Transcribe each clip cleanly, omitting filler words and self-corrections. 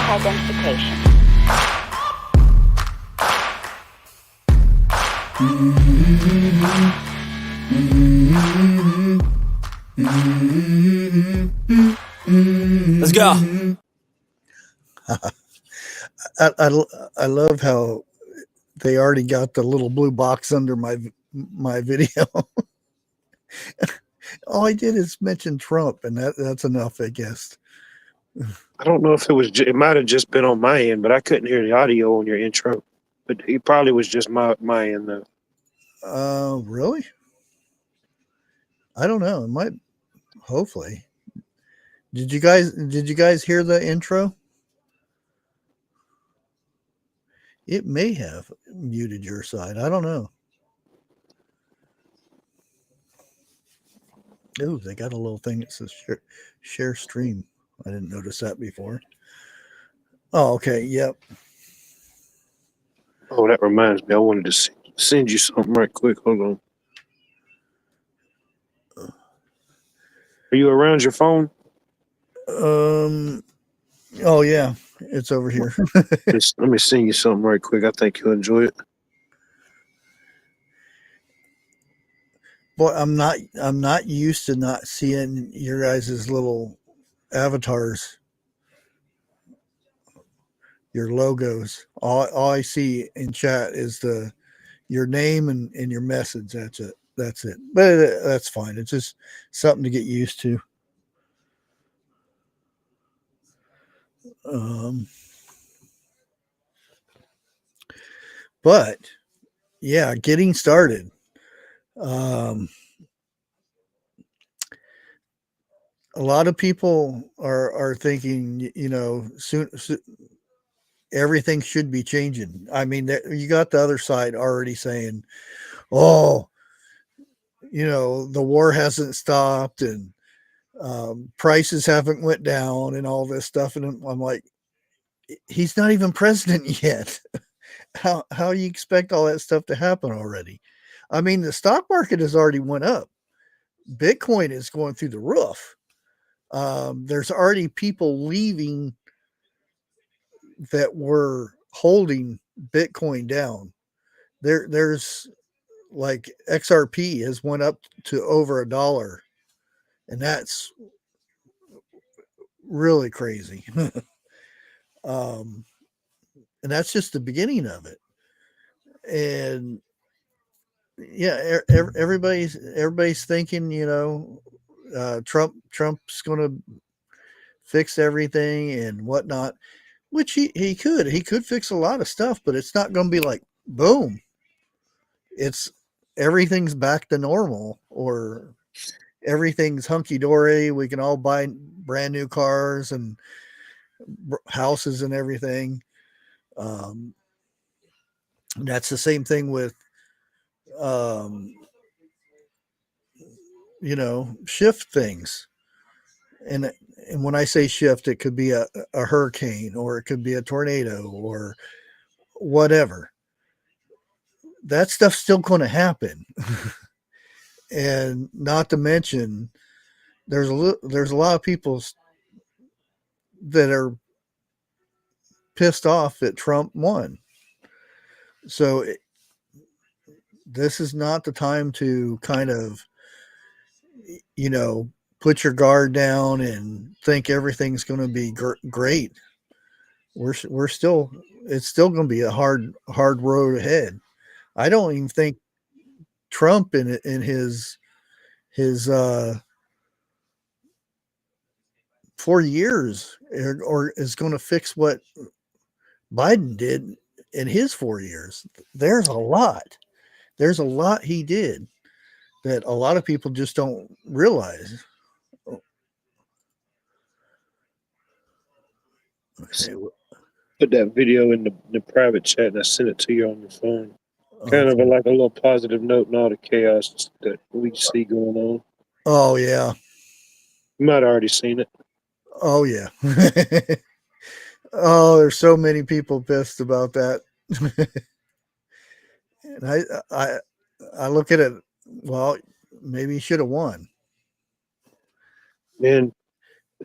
identification. Let's go. I love how they already got the little blue box under my video. All I did is mention Trump, and that's enough, I guess. I don't know if it might have just been on my end, but I couldn't hear the audio on your intro. But it probably was just my end though. Really? I don't know. It might. Hopefully. Did you guys hear the intro? It may have muted your side. I don't know. Oh, they got a little thing that says share stream. I didn't notice that before. Oh, okay. Yep. Oh, that reminds me. I wanted to send you something right quick. Hold on. Are you around your phone? Oh yeah, it's over here. Let me send you something right quick. I think you'll enjoy it. Boy, I'm not used to not seeing your guys' little avatars, your logos. All I see in chat is your name and your message. That's it. But that's fine. It's just something to get used to. But yeah, getting started. A lot of people are thinking, soon everything should be changing. I mean, you got the other side already saying, "Oh, the war hasn't stopped and prices haven't went down and all this stuff." And I'm like, he's not even president yet. How do you expect all that stuff to happen already? I mean, the stock market has already went up. Bitcoin is going through the roof. There's already people leaving that were holding Bitcoin down. There's like XRP has went up to over $1, and that's really crazy. And that's just the beginning of it. And yeah, everybody's thinking, Trump's going to fix everything and whatnot, which he could fix a lot of stuff, but it's not going to be like boom. It's everything's back to normal, or everything's hunky dory. We can all buy brand new cars and houses and everything. That's the same thing with, shift things. And when I say shift, it could be a hurricane, or it could be a tornado, or whatever. That stuff's still going to happen. And not to mention, there's a lot of people that are pissed off that Trump won. So this is not the time to kind of, put your guard down and think everything's going to be great. It's still going to be a hard road ahead. I don't even think Trump in his 4 years or is going to fix what Biden did in his 4 years. There's a lot he did that a lot of people just don't realize. Okay. Put that video in the private chat, and I sent it to you on your phone. Kind of like a little positive note in all the chaos that we see going on. Oh yeah, you might have already seen it. Oh yeah. Oh, there's so many people pissed about that. And I look at it. Well, maybe he should have won. Man,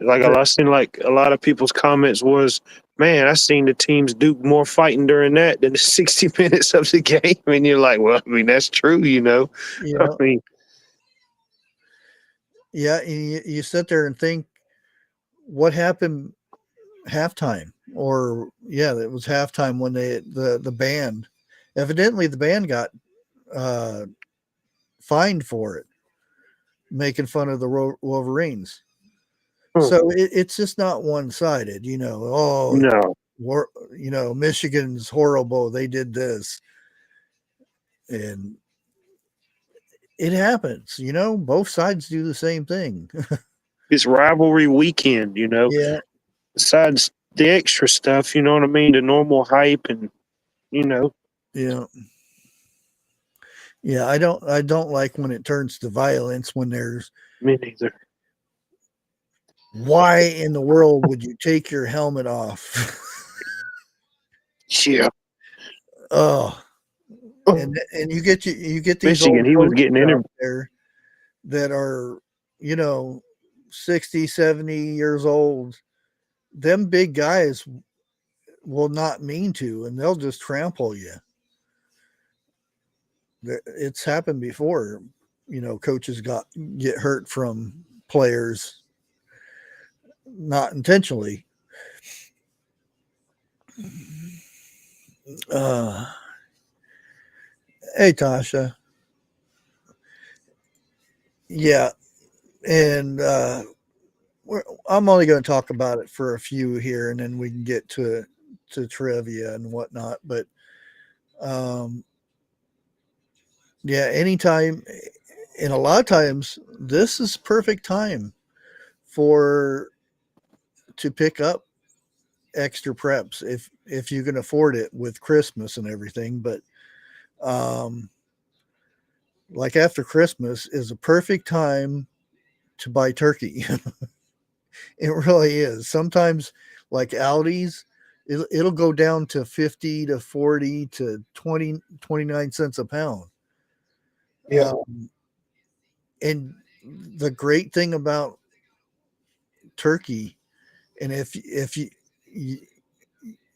like I seen, like a lot of people's comments was, Man, I seen the teams do more fighting during that than the 60 minutes of the game. And you're like, well, I mean, that's true, I Yeah, mean, yeah. And you sit there and think, what happened halftime? Or yeah, it was halftime when the band, evidently the band got uh, fined for it, making fun of the Wolverines. hmm, So it's just not one sided, you know. Oh, no. Michigan's horrible. They did this, and it happens. You know, both sides do the same thing. It's rivalry weekend, Yeah, besides the extra stuff, you know what I mean? The normal hype and, you know, yeah, yeah. I don't like when it turns to violence. When there's, me neither. why in the world would you take your helmet off? Yeah. Oh, Oh, and you get these Michigan, old he was getting coaches in out there that are, you know, 60, 70 years old. Them big guys will not mean to, and they'll just trample you. It's happened before. You know, coaches get hurt from players, not intentionally. Uh, hey, Tasha. Yeah, and I'm only going to talk about it for a few here, and then we can get to trivia and whatnot. But um, yeah, anytime, and a lot of times, this is perfect time for to pick up extra preps if you can afford it with Christmas and everything. But um, like after Christmas is a perfect time to buy turkey. It really is. Sometimes like Aldi's, it'll go down to 50 to 40 to 20 29 cents a pound. yeah. And the great thing about turkey, and if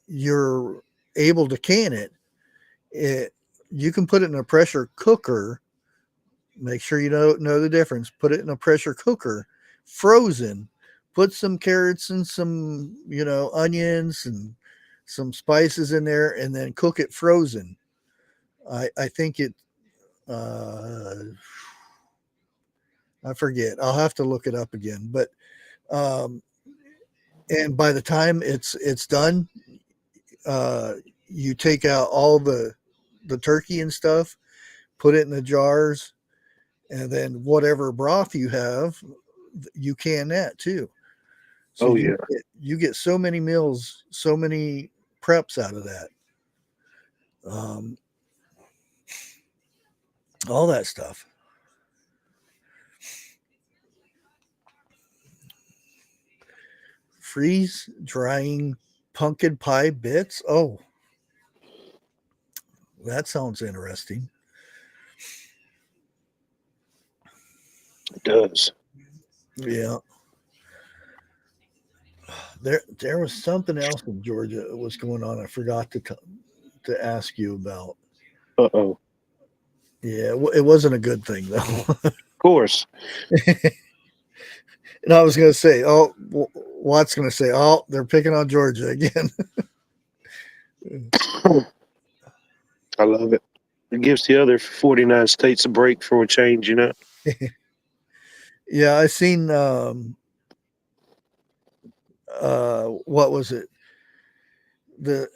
you're able to can it, you can put it in a pressure cooker. Make sure you know the difference. Put it in a pressure cooker, frozen. Put some carrots and some onions and some spices in there, and then cook it frozen. I think it. Uh, I forget. I'll have to look it up again. But um, and by the time it's done, uh, you take out all the turkey and stuff, put it in the jars, and then whatever broth you have, you can that too. So Oh, yeah. you get so many meals, so many preps out of that. Um, all that stuff. Freeze drying pumpkin pie bits. Oh, that sounds interesting. It does. Yeah. There was something else in Georgia that was going on. I forgot to ask you about. Uh-oh. Yeah, it wasn't a good thing though. Of course. And I was going to say, oh, Watt's going to say, oh, they're picking on Georgia again. I love it. It gives the other 49 states a break for a change. Yeah, I seen what was it? The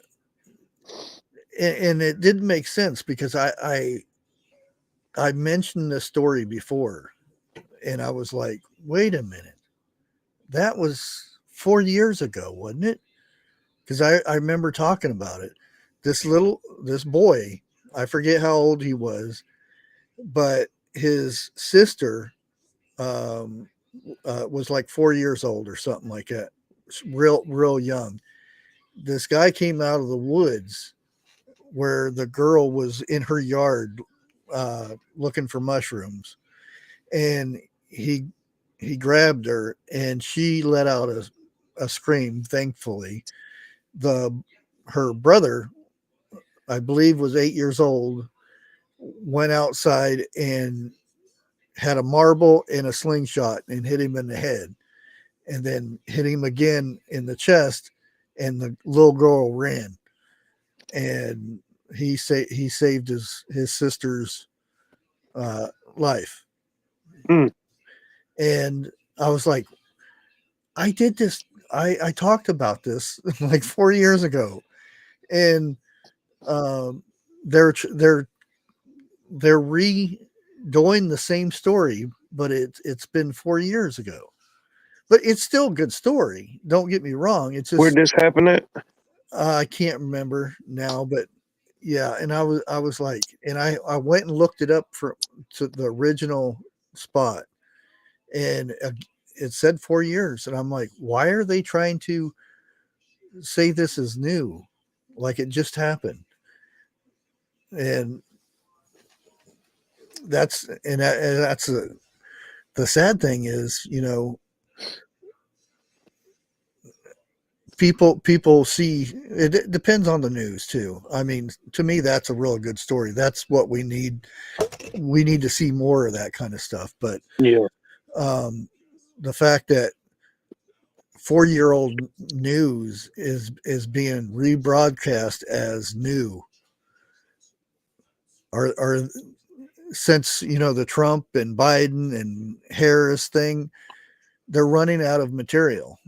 and it didn't make sense because I mentioned this story before, and I was like, wait a minute, that was 4 years ago, wasn't it? Because I remember talking about it. This boy, I forget how old he was, but his sister um, was like 4 years old or something like that, real young. This guy came out of the woods where the girl was in her yard looking for mushrooms, and he grabbed her, and she let out a scream, thankfully, the her brother, I believe, was 8 years old, went outside and had a marble and a slingshot and hit him in the head, and then hit him again in the chest, and the little girl ran, and he saved his sister's life. Mm. And I was like, I did this. I talked about this like 4 years ago, and um, they're redoing the same story, but it's been 4 years ago. But it's still a good story. Don't get me wrong. It's Where'd just this happen at? I can't remember now, but yeah. And I was like, and I went and looked it up for to the original spot, and it said 4 years, and I'm like, why are they trying to say this is new, like it just happened? And that's the sad thing is, people see it, it depends on the news too. I mean, to me, that's a real good story. That's what we need to see more of that kind of stuff. But Yeah. um the fact that 4-year-old news is being rebroadcast as new, or since the Trump and Biden and Harris thing, they're running out of material,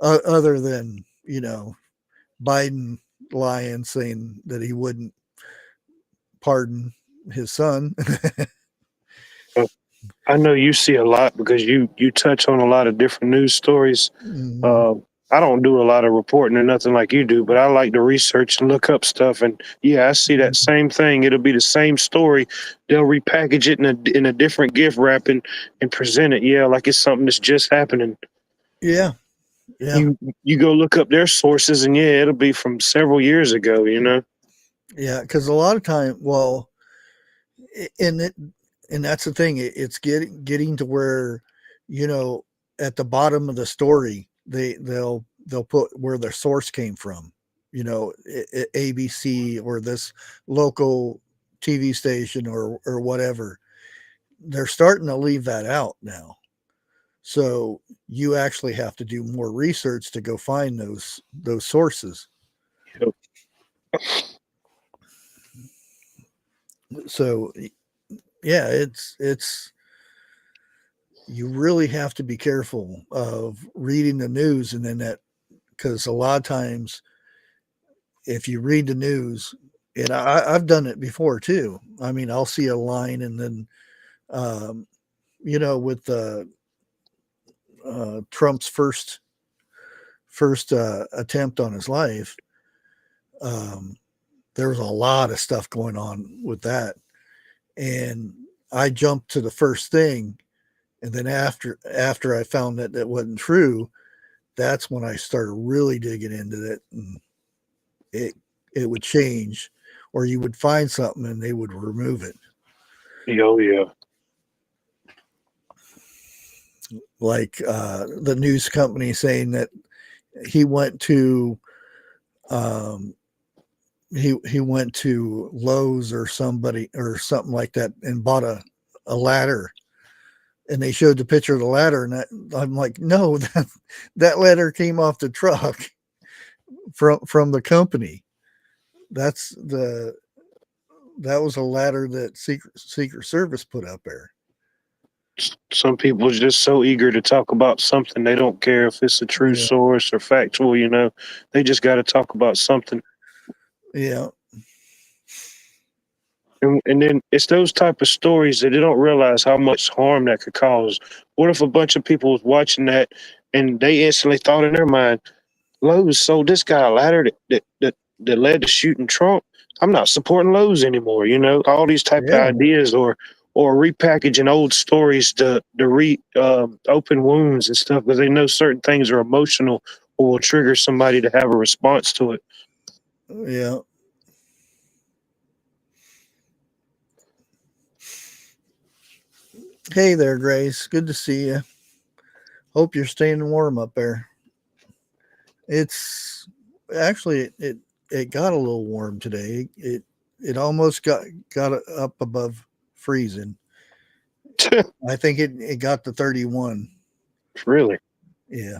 other than Biden lying, saying that he wouldn't pardon his son. I know you see a lot because you touch on a lot of different news stories. Mhm. Uh, I don't do a lot of reporting or nothing like you do, but I like to research and look up stuff. And yeah, I see that same thing. It'll be the same story. They'll repackage it in a different gift wrap and present it. Yeah, like it's something that's just happening. Yeah, yeah, You go look up their sources, and yeah, it'll be from several years ago. You know. yeah. Because a lot of time, well, and it, and that's the thing. It's getting to where, you know, at the bottom of the story, they'll put where their source came from. ABC or this local TV station or whatever. They're starting to leave that out now. So you actually have to do more research to go find those sources. So yeah, it's you really have to be careful of reading the news, and then that, because a lot of times if you read the news, and I've done it before too. I mean, I'll see a line, and then um, with Trump's first attempt on his life, um, there was a lot of stuff going on with that, and I jumped to the first thing, and then after I found that that wasn't true, that's when I started really digging into it, and it it would change, or you would find something and they would remove it. Oh yeah. Like the news company saying that he went to um, he went to Lowe's or somebody or something like that and bought a ladder, and they showed the picture of the ladder, and I'm like, no, that ladder came off the truck from the company. That's the that was a ladder that Secret Service put up there. Some people are just so eager to talk about something. They don't care if it's a true Yeah, source or factual. They just got to talk about something. yeah, And then it's those type of stories that they don't realize how much harm that could cause. What if a bunch of people was watching that and they instantly thought in their mind, Lowe's sold this guy a ladder that led to shooting Trump. I'm not supporting Lowe's anymore. All these type of yeah, ideas, or repackaging old stories to open wounds and stuff because they know certain things are emotional or will trigger somebody to have a response to it. yeah. Hey there, Grace. Good to see you. Hope you're staying warm up there. It's actually it got a little warm today. It almost got up above freezing. I think it got to 31. Really? Yeah,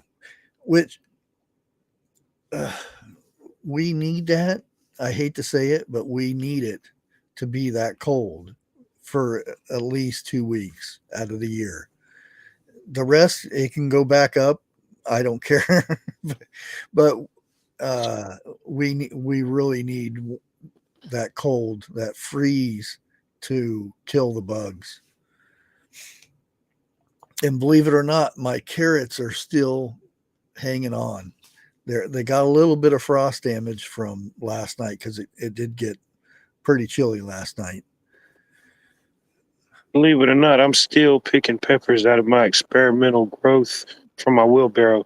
which uh, we need that. I hate to say it, but we need it to be that cold for at least 2 weeks out of the year. The rest, it can go back up. I don't care, but uh, we really need that cold, that freeze to kill the bugs. And believe it or not, my carrots are still hanging on. They got a little bit of frost damage from last night because it did get pretty chilly last night. Believe it or not, I'm still picking peppers out of my experimental growth from my wheelbarrow.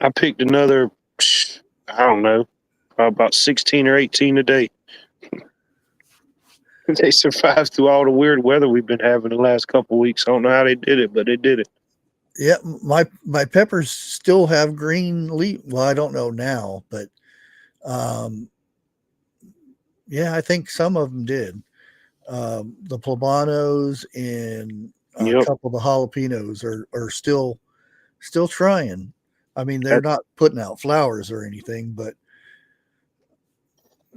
I picked another, I don't know, about 16 or 18 a day. They survived through all the weird weather we've been having the last couple of weeks. I don't know how they did it, but they did it. Yeah, my peppers still have green leaf. Well, I don't know now, but um, yeah, I think some of them did. The poblanos and a Yep. couple of the jalapenos are still trying. I mean, they're That, not putting out flowers or anything, but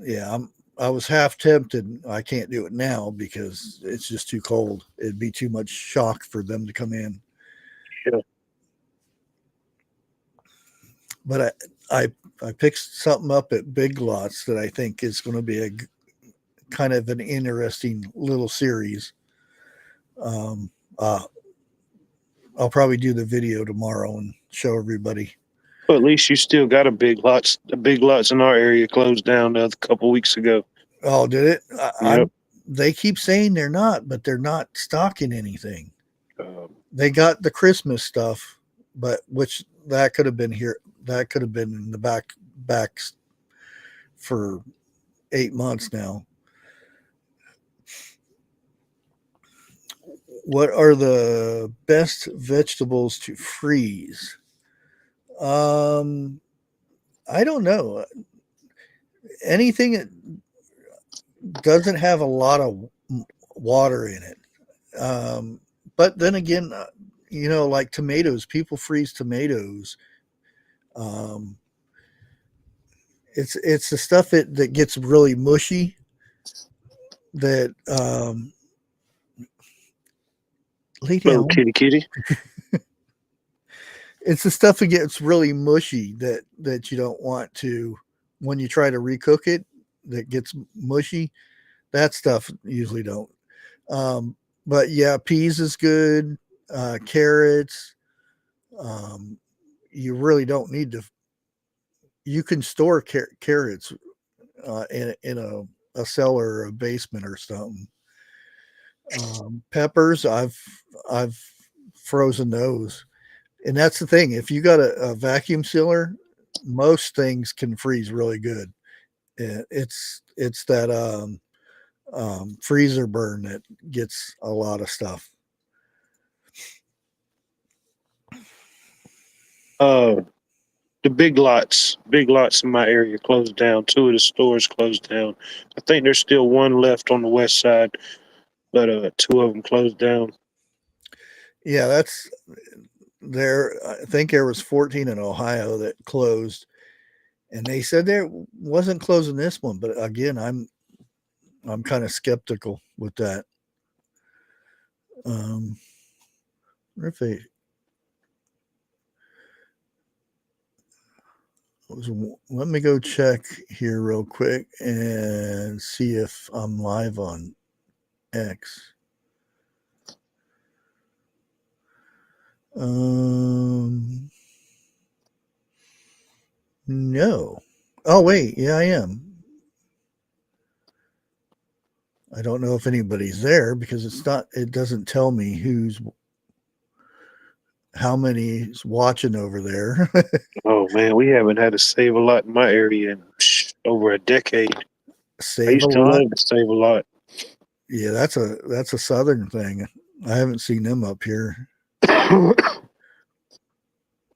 yeah, I was half tempted. I can't do it now because it's just too cold. It'd be too much shock for them to come in. yeah. But I picked something up at Big Lots that I think is going to be a kind of an interesting little series. Um, uh, I'll probably do the video tomorrow and show everybody. Well, at least you still got a big lots. The big lots in our area closed down a couple weeks ago. Oh, did it? Yep. They keep saying they're not, but they're not stocking anything. Um, They got the Christmas stuff, but which that could have been here. That could have been in the backs for 8 months now. What are the best vegetables to freeze? Um, I don't know. Anything that doesn't have a lot of water in it. But then again, like tomatoes, people freeze tomatoes. Um, it's the stuff that gets really mushy that lay little down. kitty. It's the stuff that gets really mushy that you don't want to when you try to recook it. That gets mushy. That stuff usually don't. Um, but yeah, peas is good. Carrots. Um, you really don't need to. You can store carrots in a cellar or a basement or something. Peppers, I've frozen those, and that's the thing. If you got a vacuum sealer, most things can freeze really good. It's that freezer burn that gets a lot of stuff. Uh, the big lots in my area closed down. Two of the stores closed down. I think there's still one left on the west side, but two of them closed down. Yeah, that's there. I think there was 14 in Ohio that closed, and they said there wasn't closing this one. But again, I'm kind of skeptical with that. Um, if they let me go check here real quick and see if I'm live on X. No. Oh wait, yeah, I am. I don't know if anybody's there because it's not. It doesn't tell me how many's watching over there. Oh man, we haven't had to save a lot in my area in over a decade. I Save a used to lot. love to save a lot. Yeah, that's a southern thing. I haven't seen them up here.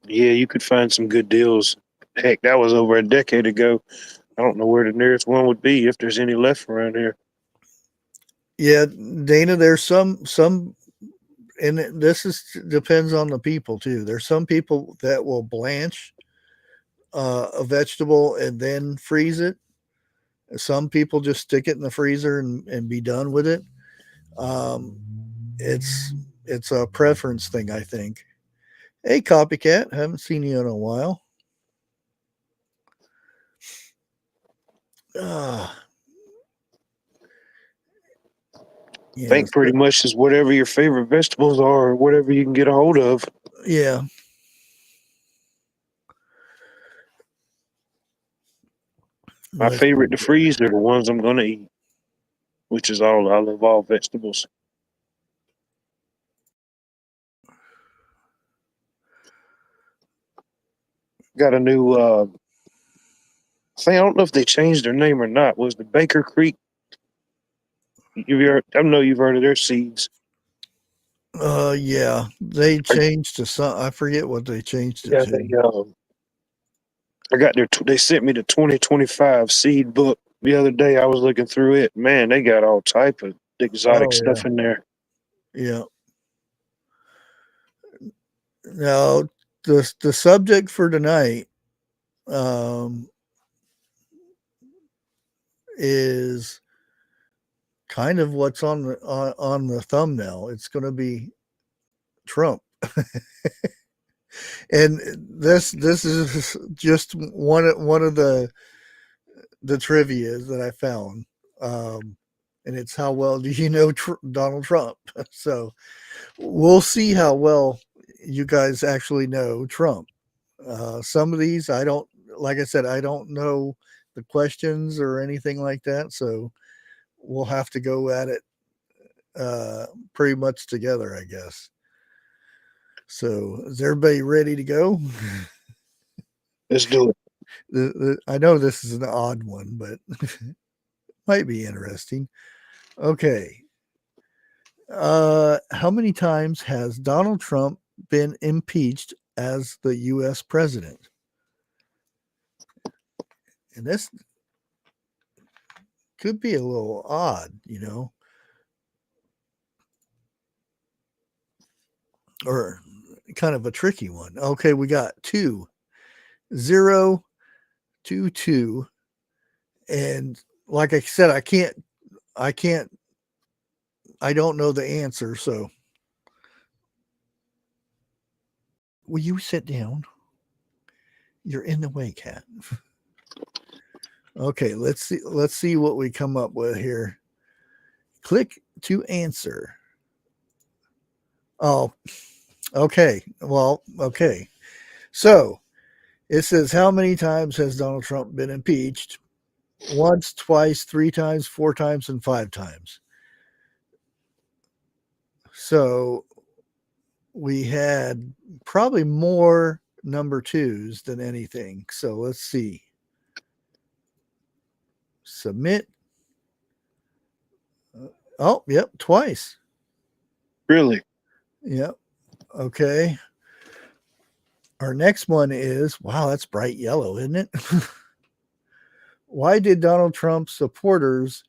Yeah, you could find some good deals. Heck, that was over a decade ago. I don't know where the nearest one would be if there's any left around here. Yeah, Dana, there's some, and this is depends on the people too. There's some people that will blanch a vegetable and then freeze it. Some people just stick it in the freezer and be done with it. Um, it's it's a preference thing, I think. Hey, copycat, haven't seen you in a while. Uh, I yes, think pretty much is whatever your favorite vegetables are, or whatever you can get a hold of. yeah. My Let's favorite to see. freeze are the ones I'm gonna eat, which is all I love all vegetables. Got a new thing. I don't know if they changed their name or not. Was the Baker Creek? I know you've heard of their seeds. Yeah, they I, changed to some. I forget what they changed it yeah, to. I got their. They sent me the 2025 seed book the other day. I was looking through it. Man, they got all type of exotic Oh yeah, stuff in there. yeah. Now the subject for tonight um, is kind of what's on the thumbnail. It's going to be Trump, and this is just one of the trivia that I found. And it's how well do you know Donald Trump? So we'll see how well you guys actually know Trump. Some of these I don't, like I said, I don't know the questions or anything like that. So we'll have to go at it pretty much together, I guess. So is everybody ready to go? Let's do it. I know this is an odd one, but might be interesting. Okay. How many times has Donald Trump been impeached as the U.S. president? And this could be a little odd, or kind of a tricky one. Okay, we got 2, 0, 2, 2, and like I said, I can't, I don't know the answer. So, will you sit down? You're in the way, cat. Okay, let's see what we come up with here. Click to answer. Oh, okay. Well, okay. So it says, how many times has Donald Trump been impeached? Once, twice, 3 times, 4 times, and 5 times. So we had probably more number twos than anything. So let's see. Submit. Oh, yep, twice. Really? Yep. Okay. Our next one is, wow, that's bright yellow, isn't it? Why did Donald Trump's supporters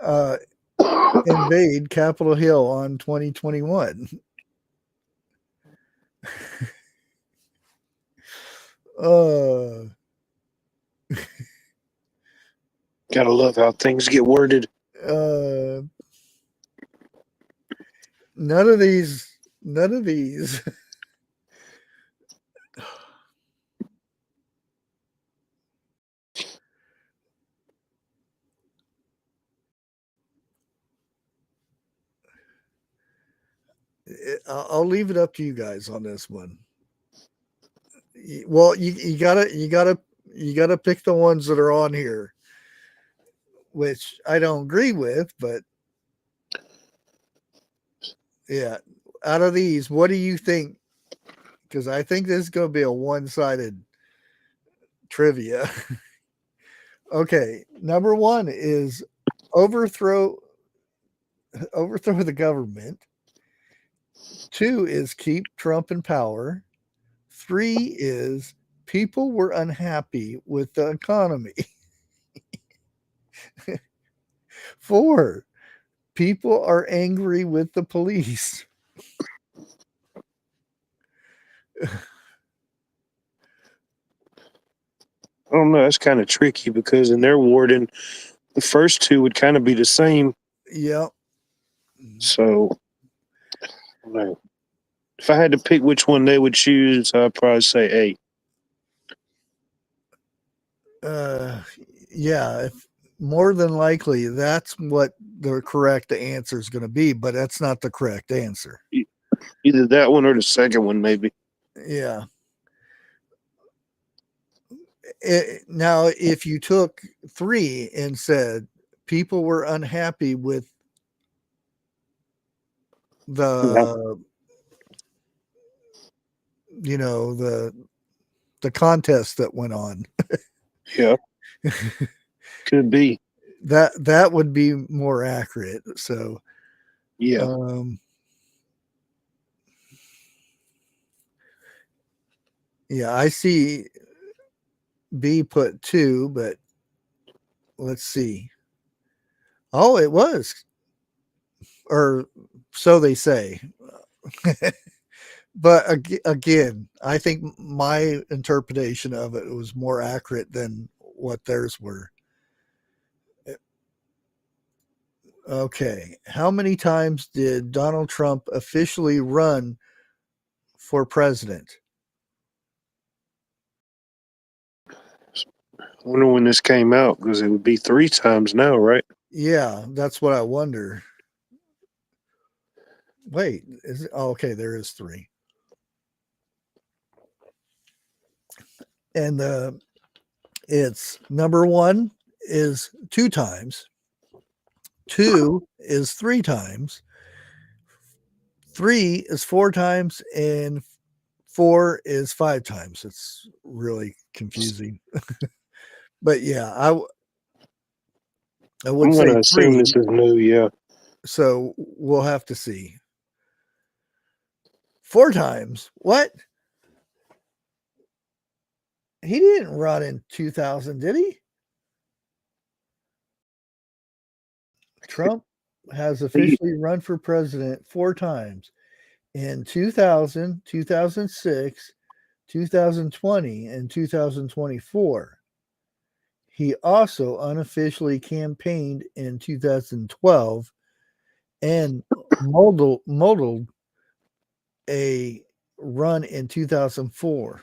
uh, invade Capitol Hill on 2021? Uh, Gotta love how things get worded. uh, none of these, none of these. I'll leave it up to you guys on this one. Well, you gotta pick the ones that are on here, which I don't agree with, but yeah. Out of these, what do you think? Because I think this is going to be a one-sided trivia. Okay, number one is overthrow overthrow the government. 2 is keep Trump in power. 3 is people were unhappy with the economy. 4, people are angry with the police. I don't know. That's kind of tricky because in their warding, the first two would kind of be the same. Yep. So, I don't know. If I had to pick which one they would choose, I'd probably say A. Uh, yeah, if, more than likely that's what the correct answer is going to be, but that's not the correct answer. Either that one or the second one, maybe. Yeah. Now, if you took 3 and said people were unhappy with Yeah. the, the contest that went on, Yeah, could be. that would be more accurate. So, Yeah. Yeah, I see B put 2, but let's see. Oh, it was, or so they say. But again, I think my interpretation of it was more accurate than what theirs were. Okay. How many times did Donald Trump officially run for president? I wonder when this came out because it would be 3 times now, right? Yeah, that's what I wonder. Wait, is it? Oh, okay, there is 3. And it's number 1 is 2 times, 2 is 3 times, 3 is 4 times, and 4 is 5 times. It's really confusing. But yeah, I would I'm going say to assume 3. this is new. Yeah. So we'll have to see. 4 times. What? He didn't run in 2000, did he? Trump has He, officially run for president 4 times in 2000, 2006, 2020, and 2024. He also unofficially campaigned in 2012 and modeled a run in 2004.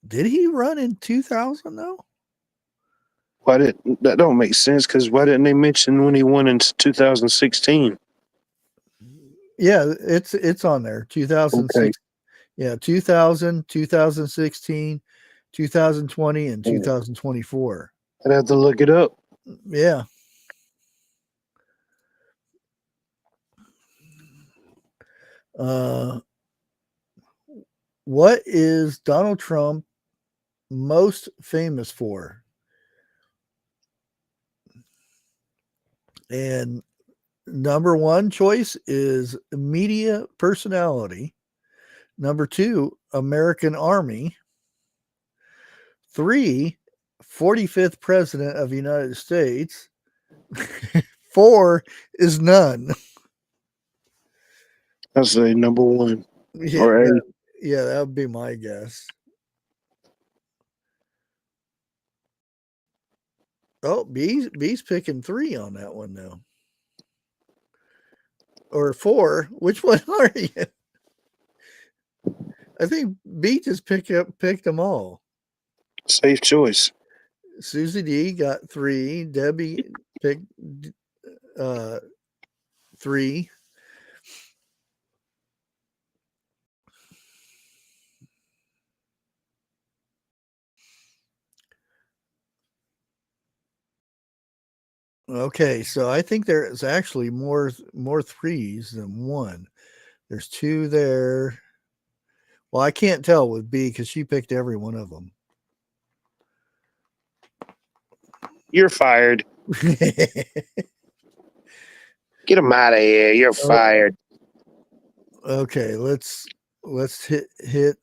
Did he run in 2000 though? why did that don't make sense? Because why didn't they mention when he won in 2016? Yeah, it's on there. Okay. 2006. Yeah, 2000, 2016, 2020, and Yeah. 2024. I'd have to look it up. Yeah. Uh, what is Donald Trump most famous for? And number 1 choice is media personality. Number 2, American Army. 3, 45th president of the United States. 4 is none. I'd say number 1 Yeah, or A. that would be my guess. Oh, B's picking 3 on that one now. Or 4. Which one are you? I think B just picked them all. Safe choice. Susie D got 3. Debbie picked 3. Okay, so I think there is actually more 3s than 1. There's 2 there. Well, I can't tell with B because she picked every one of them. You're fired. Get him out of here. You're Oh, fired. okay, let's hit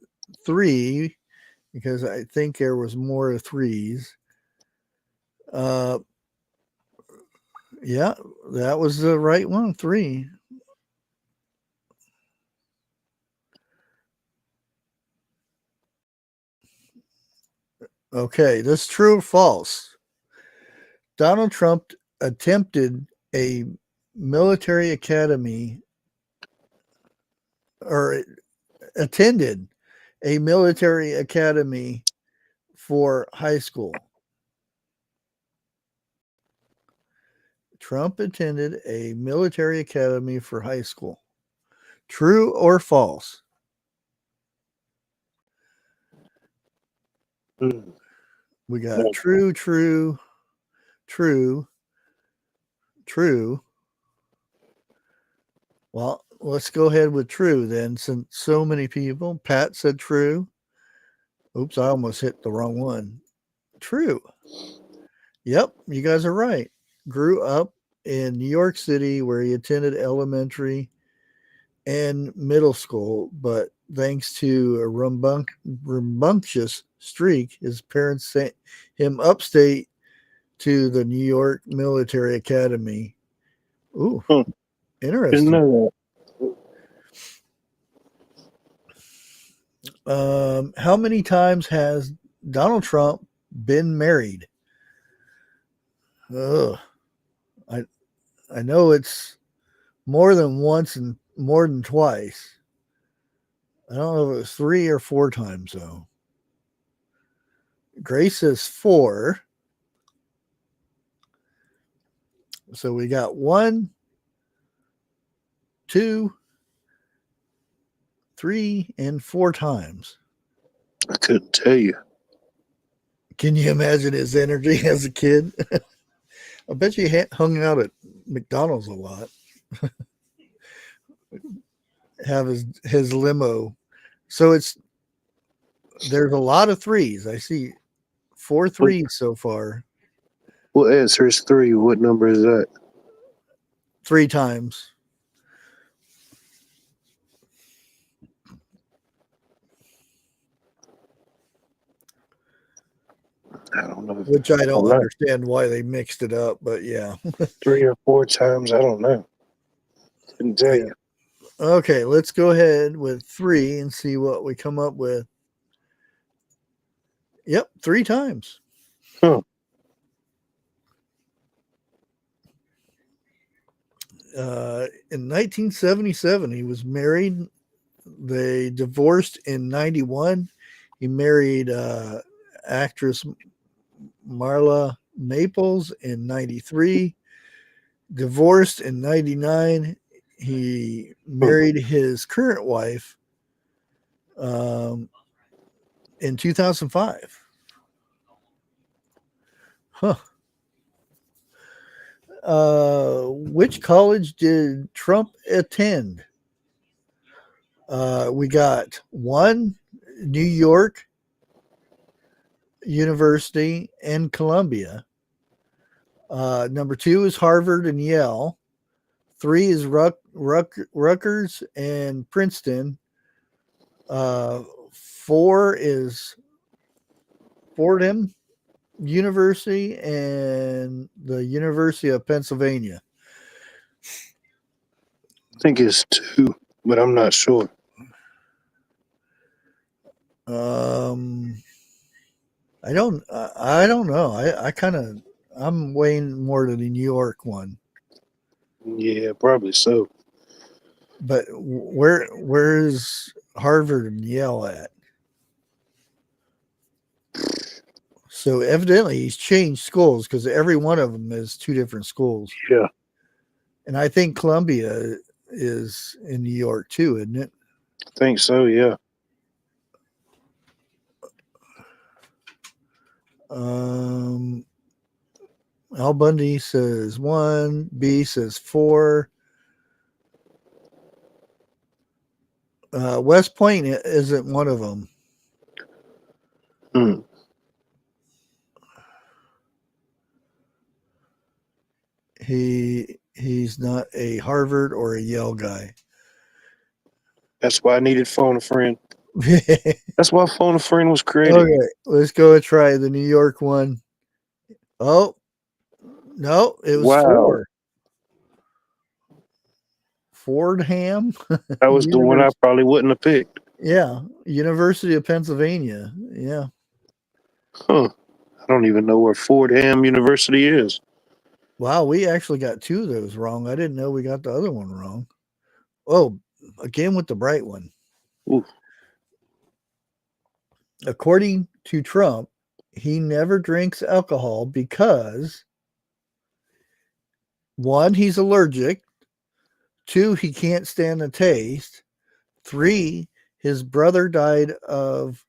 3 because I think there was more of 3s. Uh, yeah, that was the right one. 3. Okay, this true or false? Donald Trump attempted a military academy or attended a military academy for high school. Trump attended a military academy for high school. True or false? Hmm. We got No. true, true, true, true. Well, let's go ahead with true then, since so many people. Pat said true. Oops, I almost hit the wrong one. True. Yep, you guys are right. Grew up in New York City where he attended elementary and middle school, but thanks to a rambunctious streak, his parents sent him upstate to the New York Military Academy. Ooh, Hmm. Didn't interesting. know How many times has Donald Trump been married? Ugh, I I know it's more than once and more than twice. I don't know if it was 3 or 4 times though. Grace says 4. So we got 1, 2, 3, and 4 times. that. I couldn't tell you. Can you imagine his energy as a kid? I bet you hung out at McDonald's a lot. Have his limo. So there's a lot of 3s. I see 4 What, 3s so far. what answer is 3? What number is that? 3 times, I don't know. which I I don't don't know. understand why they mixed it up, but yeah. 3 or 4 times. I don't know. Couldn't tell Yeah. you. Okay, let's go ahead with 3 and see what we come up with. Yep, 3 times. Huh. In 1977, he was married. They divorced in 91. He married actress Marla Maples in 93. Divorced in 99. He Hmm. married his current wife um, in 2005. Huh. Which college did Trump attend? We got 1, New York University and Columbia. Number 2 is Harvard and Yale. 3 is Rutgers and Princeton. 4 is Fordham University and the University of Pennsylvania. I think it's 2, but I'm not sure. Um, I don't know. I kind of I'm weighing more to the New York one. Yeah, probably so. But where is Harvard and Yale at? So evidently he's changed schools because every one of them is 2 different schools. Yeah, And I think Columbia is in New York too, isn't it? I think so. Yeah. Um, Al Bundy says 1, B says 4. West Point isn't one of them. Hmm. He He's not a Harvard or a Yale guy. That's why I needed phone a friend. Okay, That's why phone a friend was created. let's go and try the New York one. Oh, no, it was Wow. four. Fordham That was the one I University. probably wouldn't have picked. Yeah, University of Pennsylvania. Yeah. Huh. I don't even know where Fordham University is. Wow, we actually got two of those wrong. I didn't know we got the other one wrong. Oh, again with the bright one. Ooh. According to Trump, he never drinks alcohol because one, he's allergic. Two, he can't stand the taste. Three, his brother died of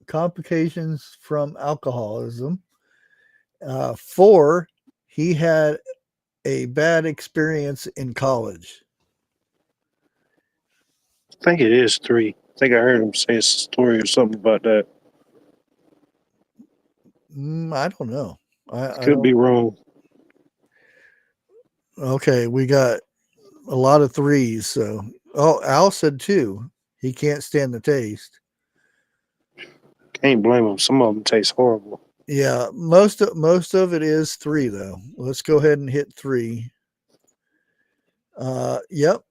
complications from alcoholism. Four, he had a bad experience in college. I think it is 3. I think I heard him say a story or something about that. I don't know. I Could don't. be wrong. Okay, we got a lot of threes. So, Al said two. He can't stand the taste. Can't blame him. Some of them taste horrible. Yeah, most of it is three though. Let's go ahead and hit three. Yep.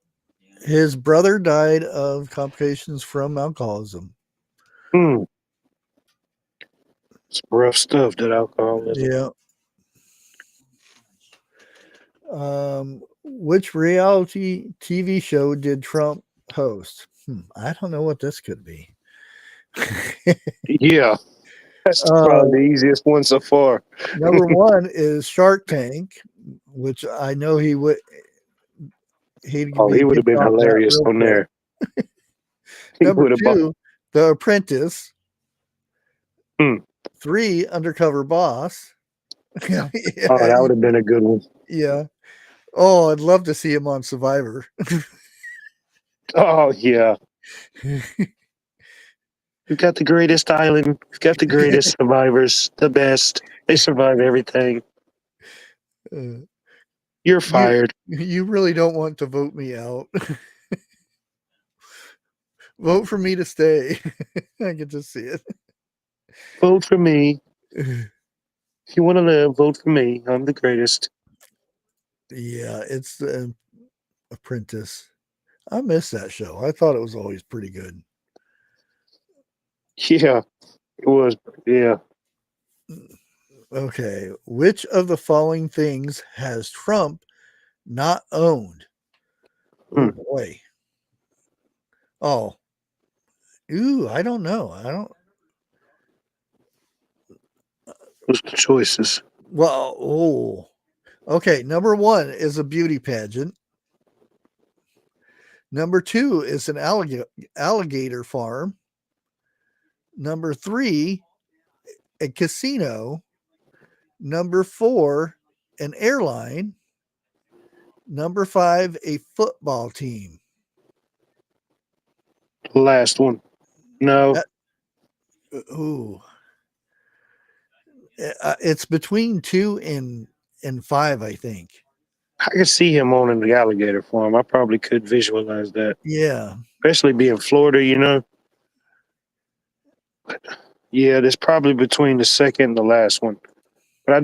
His brother died of complications from alcoholism. Hmm. It's rough stuff, that alcoholism. Yeah. Which reality TV show did Trump host? I don't know what this could be. Yeah. That's uh, probably the easiest one so far. Number one is Shark Tank, which I know he'd Oh, be he would have kicked been off that hilarious real on quick. there. He Number would have bought. two, The Apprentice. Hmm. Three, Undercover Boss. Oh, Yeah, that would have been a good one. yeah. Oh, I'd love to see him on Survivor. Oh, yeah. We've got the greatest island. We've got the greatest survivors. The best. They survive everything. Uh, You're you fired. you really don't want to vote me out. Vote for me to stay. I can just see it. Vote for me. If you want to live, vote for me. I'm the greatest. Yeah, it's the Apprentice. I miss that show. I thought it was always pretty good. Yeah, it was. Yeah. Okay, which of the following things has Trump not owned? Oh Hmm. boy. Oh, I don't know. I don't. What's the choices? Well, okay. Number one is a beauty pageant. Number two is an alligator farm. Number three, a casino. Number four, an airline. Number five, a football team. The last one. No. That, ooh, it's between two and five, I think. I could see him owning the alligator farm. I probably could visualize that, Yeah, especially being Florida. Yeah, that's probably between the second and the last one. But I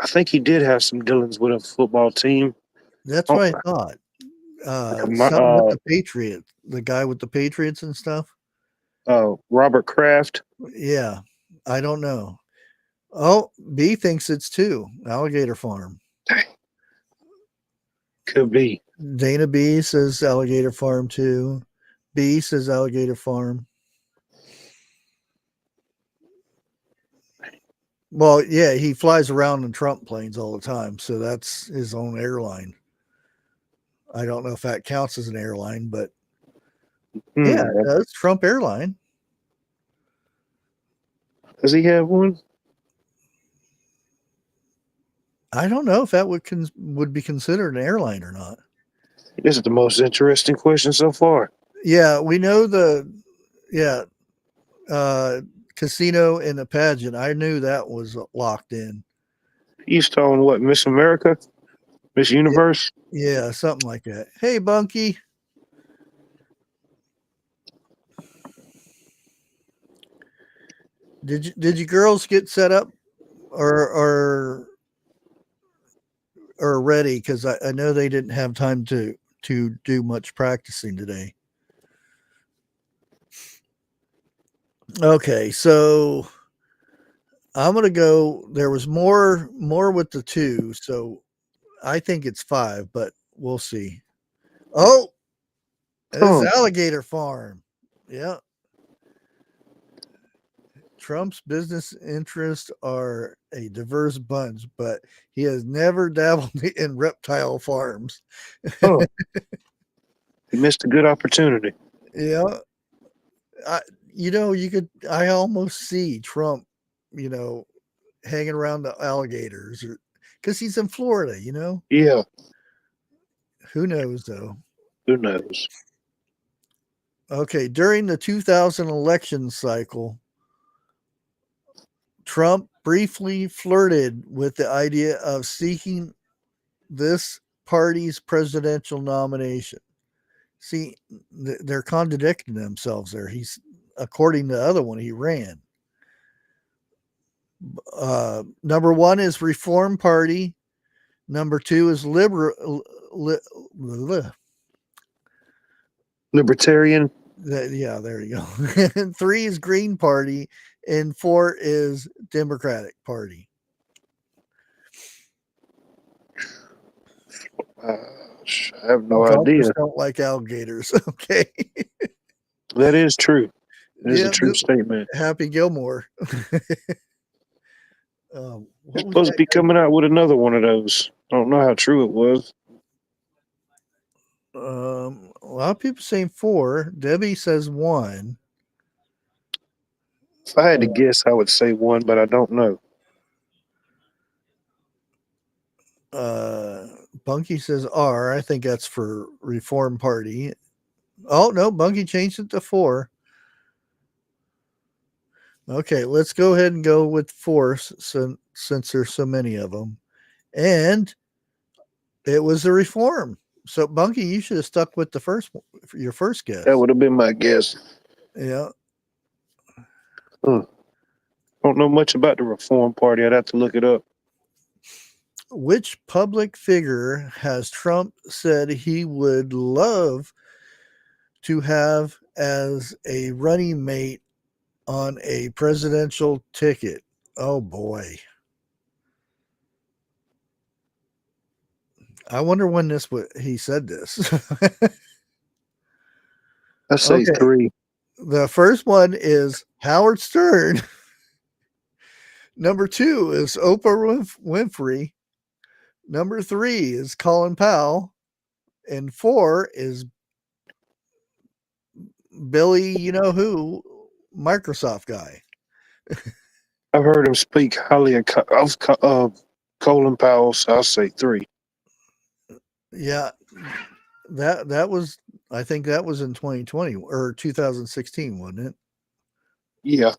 think he did have some dealings with a football team. that's Oh, what I thought. like Something with the Patriots, the guy with the Patriots and stuff. Robert Kraft. Yeah, I don't know. Oh, B thinks it's two. Alligator Farm. Could be. Dana B says Alligator Farm too. B says Alligator Farm. Well, yeah, he flies around in Trump planes all the time, so that's his own airline. I don't know if that counts as an airline, but yeah, it does. Trump Airline. Does he have one? I don't know if that would be considered an airline or not. This is the most interesting question so far. Yeah, we know uh, casino and the pageant. I knew that was locked in. He used to own what, Miss America? Miss Universe. Yeah, something like that. Hey, Bunky. Did you girls get set up or ready? Because I know they didn't have time to do much practicing today. Okay, so I'm gonna go. There was more with the two, so I think it's five, but we'll see. Oh, this Oh, alligator farm. Yeah. Trump's business interests are a diverse bunch, but he has never dabbled in reptile farms. oh, you missed a good opportunity. Yeah. I, I almost see Trump, you know, hanging around the alligators because he's in Florida. Yeah, Who knows, though? who knows? Okay. During the 2000 election cycle, Trump briefly flirted with the idea of seeking this party's presidential nomination. See, they're contradicting themselves there. According to the other one, he ran. Number one is Reform Party. Number two is Libertarian. Yeah, there you go. And three is Green Party, and four is Democratic Party. I have no Trumpers idea. don't like alligators. Okay. That is true. That is a Yeah, true statement. Happy Gilmore. They're What was supposed to that? be coming out with another one of those. I don't know how true it was. A lot of people saying four. Debbie says one. If I had to guess, I would say one, but I don't know. Uh, Bunky says R. I think that's for Reform Party. Oh no, Bunky changed it to four. Okay, let's go ahead and go with four since there's so many of them. And it was the Reform. So Bunky, you should have stuck with your first guess. That would have been my guess. Yeah. Don't know much about the Reform Party. I'd have to look it up. Which public figure has Trump said he would love to have as a running mate on a presidential ticket? Oh boy. I wonder when he said this. I say Okay. three. The first one is Howard Stern. Number two is Oprah Winfrey. Number three is Colin Powell. And four is Billy, you know who, Microsoft guy. I've heard him speak highly of Colin Powell, so I'll say three. Yeah, that was, I think that was in 2020 or 2016, wasn't it? Yeah.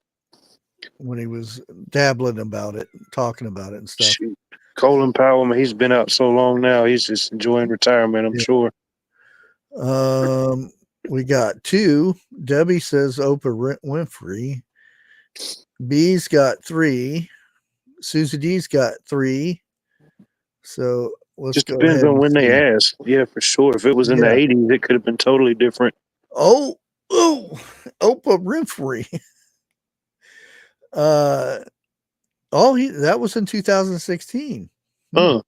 When he was dabbling about it, talking about it and stuff. Shoot. Colin Powell, I mean, he's been out so long now. He's just enjoying retirement, I'm sure. We got two. Debbie says Oprah Winfrey. B's got three. Susie D's got three. So let's Just go depends ahead on and when they see. ask. Yeah, for sure. If it was in the Yeah. 80s, it could have been totally different. Oh, Oprah Winfrey. That was in 2016. Huh.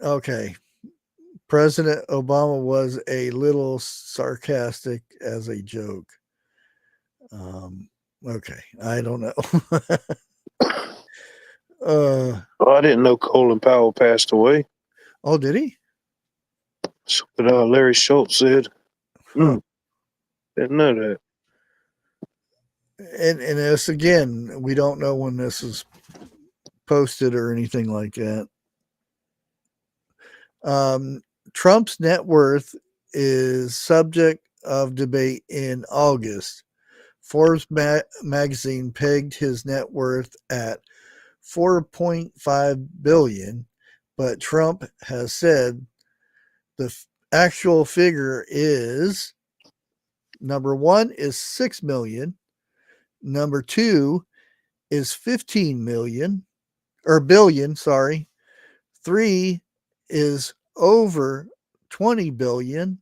Okay. President Obama was a little sarcastic as a joke. Okay, I don't know. Oh, I didn't know Colin Powell passed away. Oh, did he? That's what Larry Schultz said. Huh. Didn't know that. And this again, we don't know when this is posted or anything like that. Trump's net worth is subject of debate in August. Forbes magazine pegged his net worth at 4.5 billion, but Trump has said the actual figure is number one is 6 million, number two is 15 million or billion, sorry. Three is over 20 billion,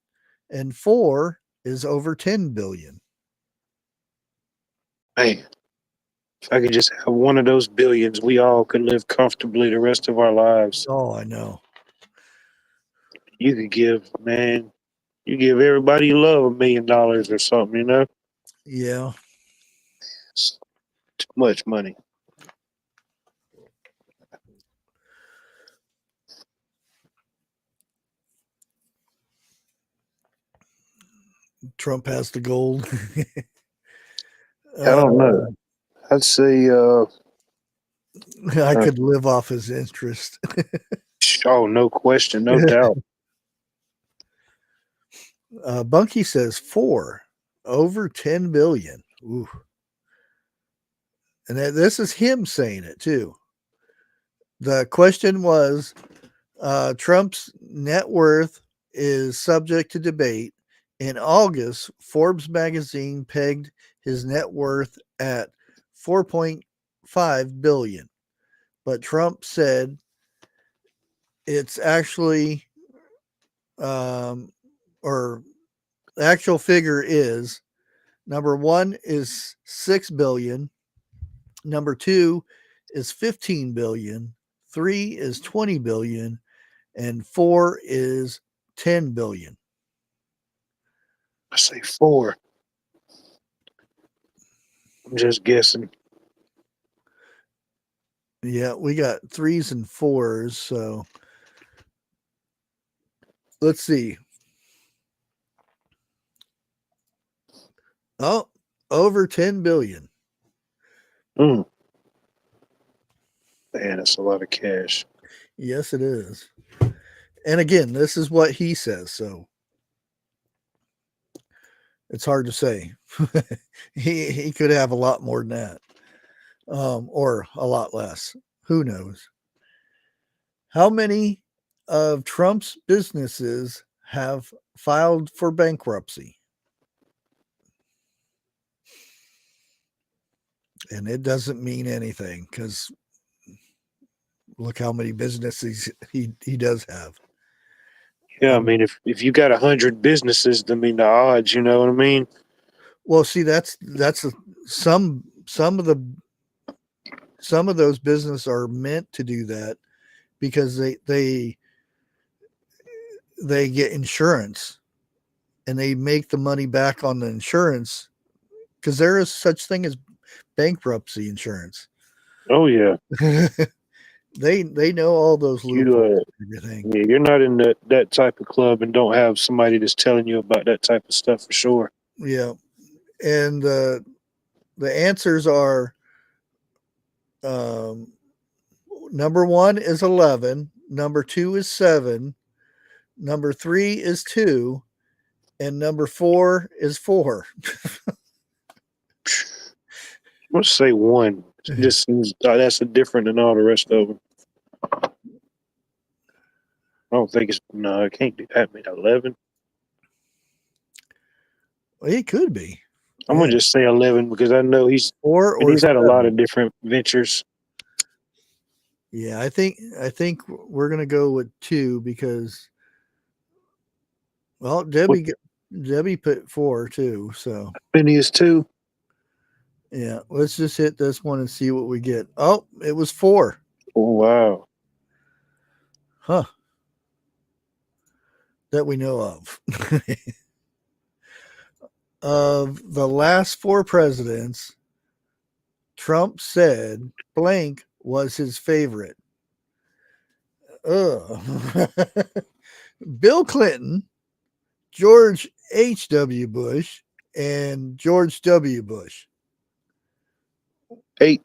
and four is over 10 billion. Man, if I could just have one of those billions, we all could live comfortably the rest of our lives. Oh, I know. You could give, man, you give everybody you love $1 million or something, you know? Yeah. It's too much money. Trump has the gold. I don't know. I'd say, I could live off his interest. oh, no question, no doubt. Bunky says four, over 10 billion. Ooh. And this is him saying it too. The question was Trump's net worth is subject to debate. In August, Forbes magazine pegged his net worth at 4.5 billion. But Trump said it's actually or the actual figure is number one is 6 billion, number two is 15 billion, three is 20 billion, and four is 10 billion. I say four. I'm just guessing. Yeah, we got threes and fours, so let's see. Oh, over 10 billion. Man, that's a lot of cash. Yes, it is. And again, this is what he says, so it's hard to say. he could have a lot more than that, or a lot less. Who knows? How many of Trump's businesses have filed for bankruptcy? And it doesn't mean anything because look how many businesses he does have. Yeah, I mean, if you got 100 businesses, I mean, the odds, you know what I mean? Well, see, some of those businesses are meant to do that because they get insurance and they make the money back on the insurance because there is such thing as bankruptcy insurance. Oh, yeah. They know all those loopholes and everything. Yeah, you're not in that type of club and don't have somebody that's telling you about that type of stuff for sure. Yeah, and the answers are um, number one is 11, number two is 7, number three is 2, and number four is 4. Let's say one. It just seems that's different than all the rest of them. I don't think no, it can't be that many. 11. It could be. I'm gonna just say 11 because I know he's 4 and or he's had a 7. lot of different ventures. Yeah, I think we're gonna go with 2 because well, Debbie put 4 too. So Phineas too. yeah, let's just hit this one and see what we get. Oh, it was 4. Oh wow. Huh. That we know of. Of the last 4 presidents, Trump said blank was his favorite. Bill Clinton, George H.W. Bush, and George W. Bush. HW,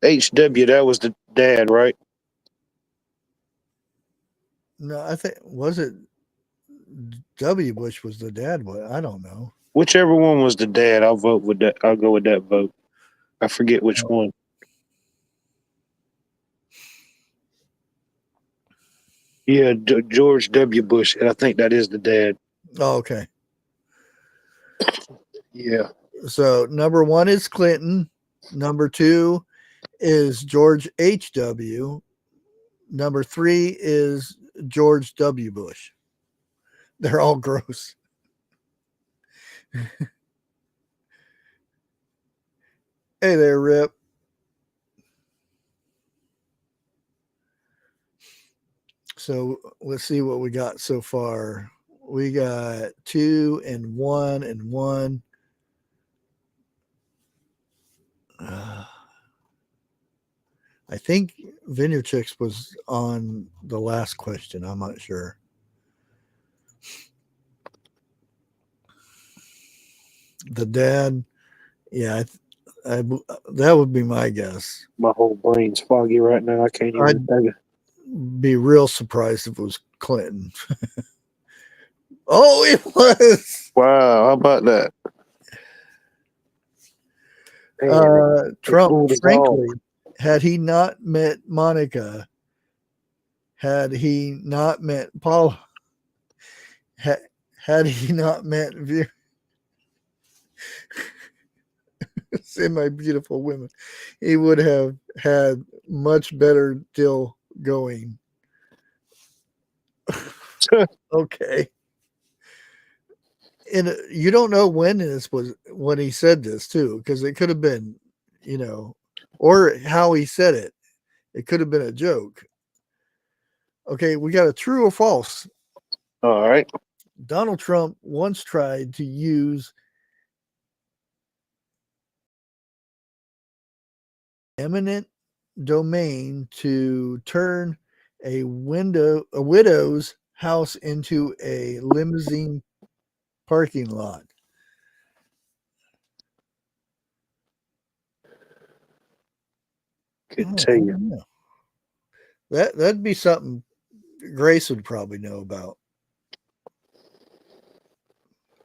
that was the dad, right? No, I think was it W. Bush was the dad. What I don't know. Whichever one was the dad, I'll vote with that. I'll go with that vote. I forget which one. Yeah, George W. Bush, and I think that is the dad. Oh, okay. Yeah. So number one is Clinton. Number two is George H.W. Number three is George W. Bush. They're all gross. Hey there, Rip. So let's see what we got so far. We got 2 and 1 and 1. I think Vineyard Chicks was on the last question. I'm not sure. The dad, yeah, that would be my guess. My whole brain's foggy right now. I can't even I'd think. be real surprised if it was Clinton. Oh, it was. Wow, how about that? Man, they Trump, fooled us all. frankly, had he not met Monica, had he not met Paula, had he not met semi beautiful women, he would have had much better deal going. Okay. And you don't know when this was when he said this too, because it could have been, or how he said it. It could have been a joke. Okay, we got a true or false. All right. Donald Trump once tried to use eminent domain to turn a widow's house into a limousine parking lot. Couldn't Oh, tell I you. don't know. That'd be something Grace would probably know about,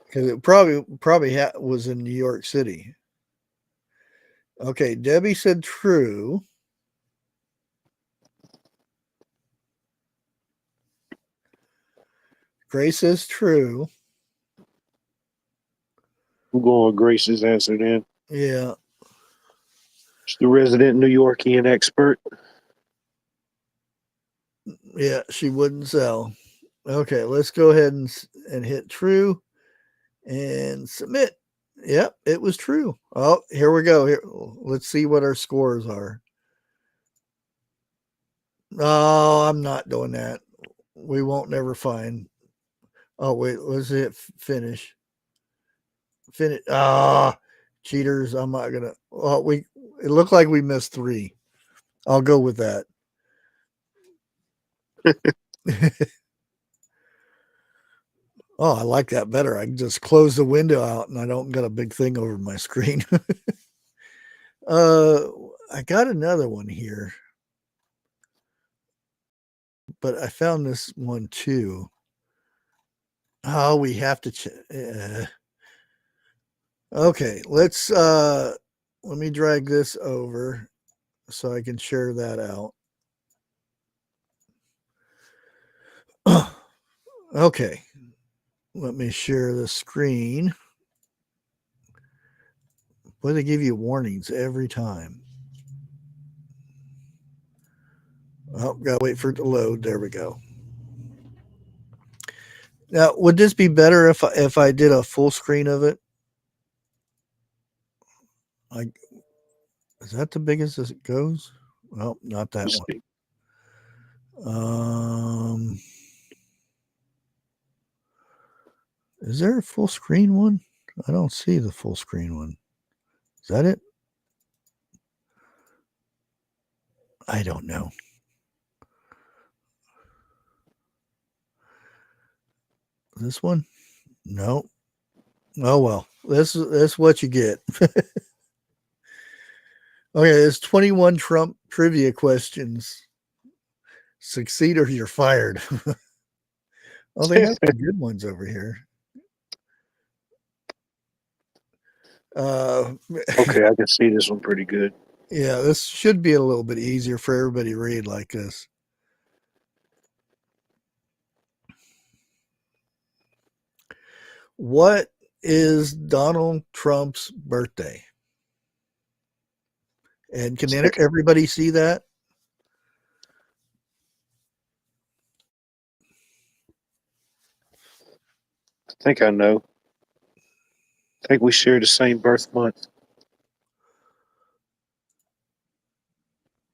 because it probably was in New York City. Okay, Debbie said true. Grace says true. I'm going with Grace's answer then. Yeah, She's the resident New Yorkian expert. yeah, she wouldn't sell. Okay, let's go ahead and hit true and submit. Yep, it was true. Oh, here we go. Here, let's see what our scores are. Oh, I'm not doing that. We won't never find. Oh wait, let's hit finish. Finish. Ah, cheaters. I'm not gonna. Well, it looked like we missed 3. I'll go with that. Oh, I like that better. I can just close the window out and I don't got a big thing over my screen. uh, I got another one here, but I found this one too. Oh, we have to. Okay, let me drag this over so I can share that out. Okay, let me share the screen. But they give you warnings every time. Oh, gotta wait for it to load. There we go. Now, would this be better if I did a full screen of it? Is that the biggest as it goes? Well, not that Let's one. see. Is there a full screen one? I don't see the full screen one. Is that it? I don't know. This one? No. Oh well. That's what you get. Okay, there's 21 Trump trivia questions. Succeed or you're fired. Oh, they have some good ones over here. Okay, I can see this one pretty good. Yeah, this should be a little bit easier for everybody to read like this. What is Donald Trump's birthday? And can everybody see that? I think I know. I think we share the same birth month.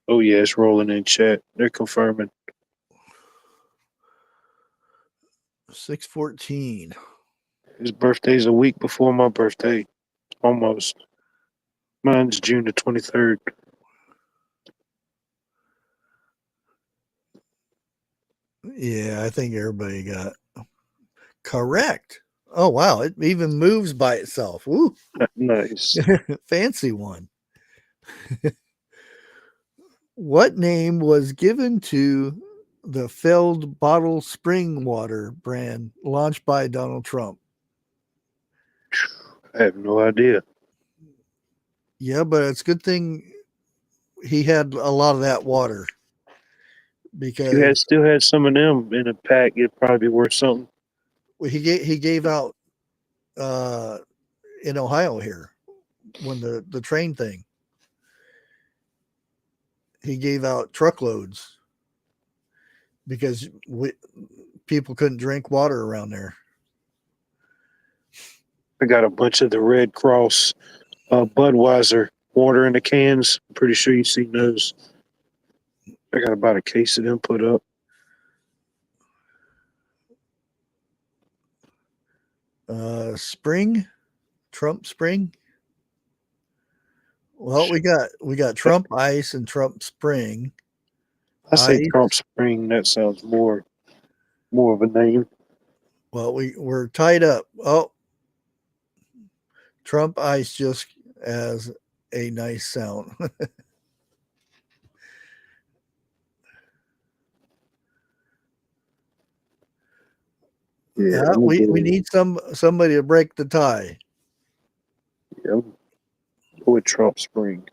Oh yeah, it's rolling in chat. They're confirming. 6/14. His birthday's a week before my birthday. Almost. Mine's June the 23rd. Yeah, I think everybody got correct. Oh wow, it even moves by itself. Woo. Nice. Fancy one. What name was given to the failed bottled spring water brand launched by Donald Trump? I have no idea. Yeah, but it's a good thing he had a lot of that water If you because had still had some of them in a pack, it'd probably be worth something. he gave out in Ohio here when the train thing. He gave out truckloads because people couldn't drink water around there. I got a bunch of the Red Cross Budweiser water in the cans. I'm pretty sure you've seen those. I got about a case of them put up. Spring, Trump Spring. Well, we got Trump Ice and Trump Spring. I say Ice. Trump Spring. That sounds more of a name. Well, we're tied up. Oh, Trump Ice just as a nice sound. Yeah, I'm we gonna we need somebody to break the tie. go with Trump Spring.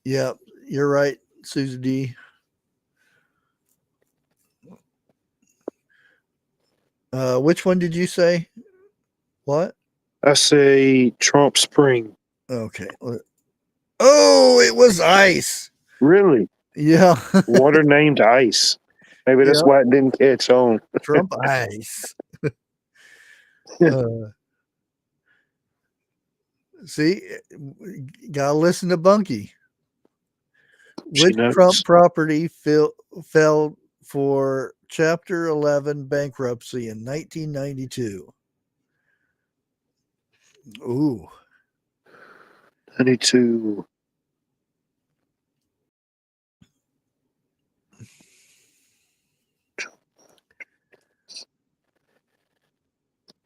Yeah, you're right, Susie D. Which one did you say? What? I say Trump Spring. Okay. Oh, it was ice. Really? Yeah. Water named Ice. Maybe that's Yeah. why it didn't catch on. Trump ice. Uh, see, gotta listen to Bunky. She Which Trump knows. property fell for Chapter 11 bankruptcy in 1992? Ooh. I need to.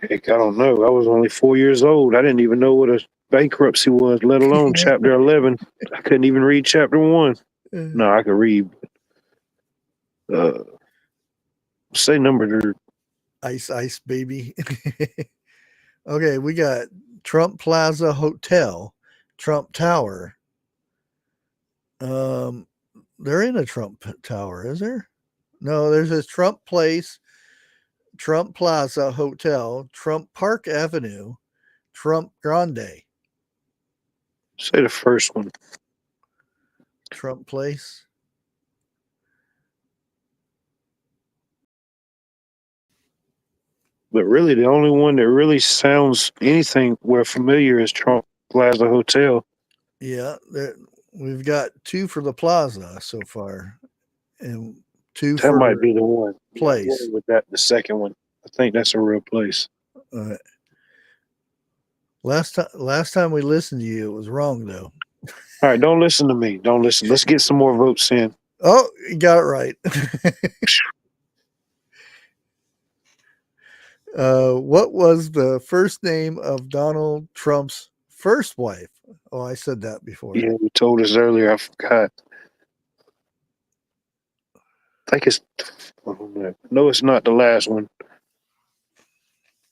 Heck, I don't know. I was only 4 years old. I didn't even know what a bankruptcy was, let alone Chapter 11. I couldn't even read Chapter 1. No, I could read. Uh, say number. Ice, baby. Okay, we got Trump Plaza Hotel, Trump Tower. Um, they're in a Trump Tower, is there? No, there's this Trump Place, Trump Plaza Hotel, Trump Park Avenue, Trump Grande, Say the first one. Trump Place. But really, the only one that really sounds anything where familiar is Trump Plaza Hotel. Yeah, we've got two for the Plaza so far, and two That might for be the one. Yeah, I'm Place. going with that. The second one. I think that's a real place. Uh, last time we listened to you, it was wrong though. All right, don't listen to me. Don't listen. Let's get some more votes in. Oh, you got it right. What was the first name of Donald Trump's first wife? Oh, I said that before. Yeah, you told us earlier. I forgot. I think it's. Oh, no, it's not the last one.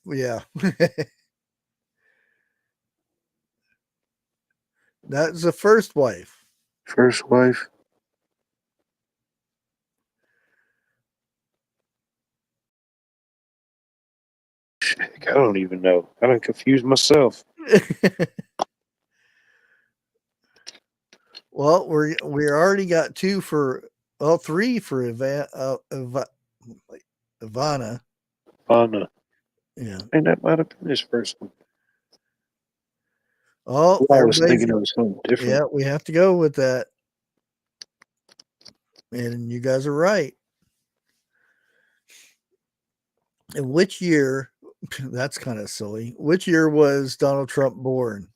Yeah. That's the first wife. First wife. I don't even know. I done confused myself. Well, we already got three for Ivana. Oh no. Yeah. And that might have been his first one. Oh, Well, I was everybody's thinking it was something different. yeah. We have to go with that, and you guys are right. In which year? That's kind of silly. Which year was Donald Trump born?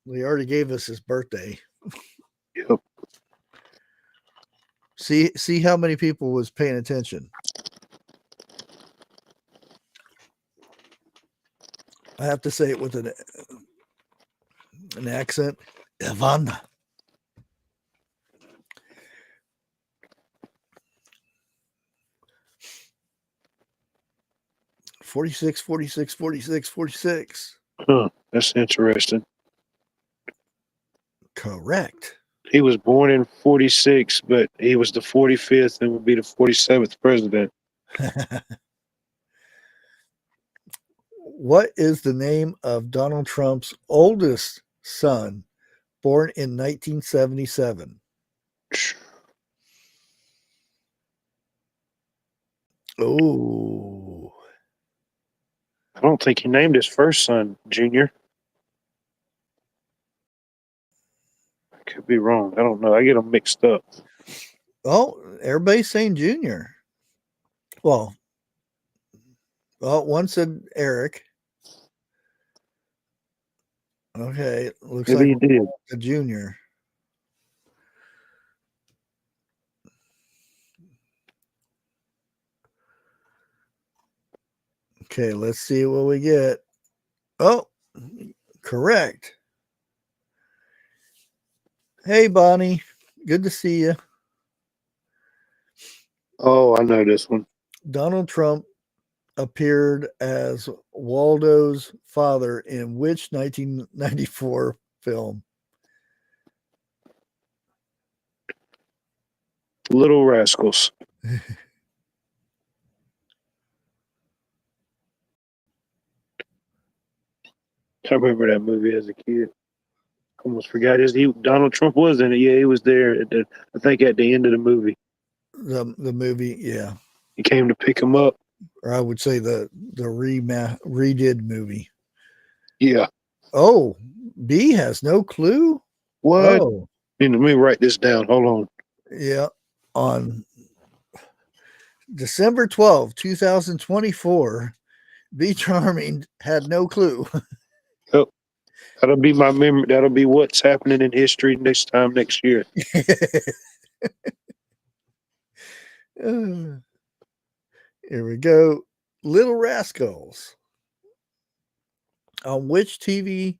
We already gave us his birthday. Yep. See how many people was paying attention. I have to say it with an accent. Ivana. 46, 46, 46, 46. Huh. That's interesting. Correct. He was born in 46, but he was the 45th and would be the 47th president. What is the name of Donald Trump's oldest son, born in 1977? Oh, I don't think he named his first son Junior. I could be wrong. I don't know. I get them mixed up. oh, everybody's saying Junior. Well, one said Eric. Okay, looks Maybe like he did. a Junior. Okay, let's see what we get. Oh, correct. Hey, Bonnie. Good to see you. Oh, I know this one. Donald Trump appeared as Waldo's father in which 1994 film? Little Rascals. I remember that movie as a kid. Almost forgot Donald Trump was in it. Yeah, he was there. I think at the end of the movie, The movie, yeah, he came to pick him up. or I would say the redid movie. Yeah. Oh, B has no clue. What? Oh, Let me write this down. Hold on. yeah, on December 12th, 2024, B Charming had no clue. Yep. That'll be my memory. That'll be what's happening in history next year. Here we go. Little Rascals. On which TV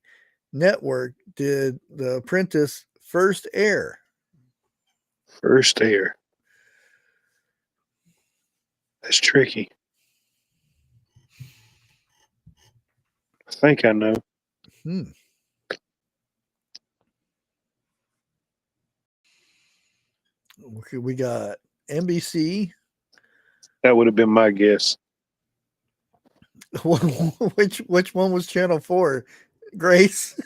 network did The Apprentice first air? First air. That's tricky. I think I know. Okay, we got NBC. That would have been my guess. Which one was Channel 4? Grace.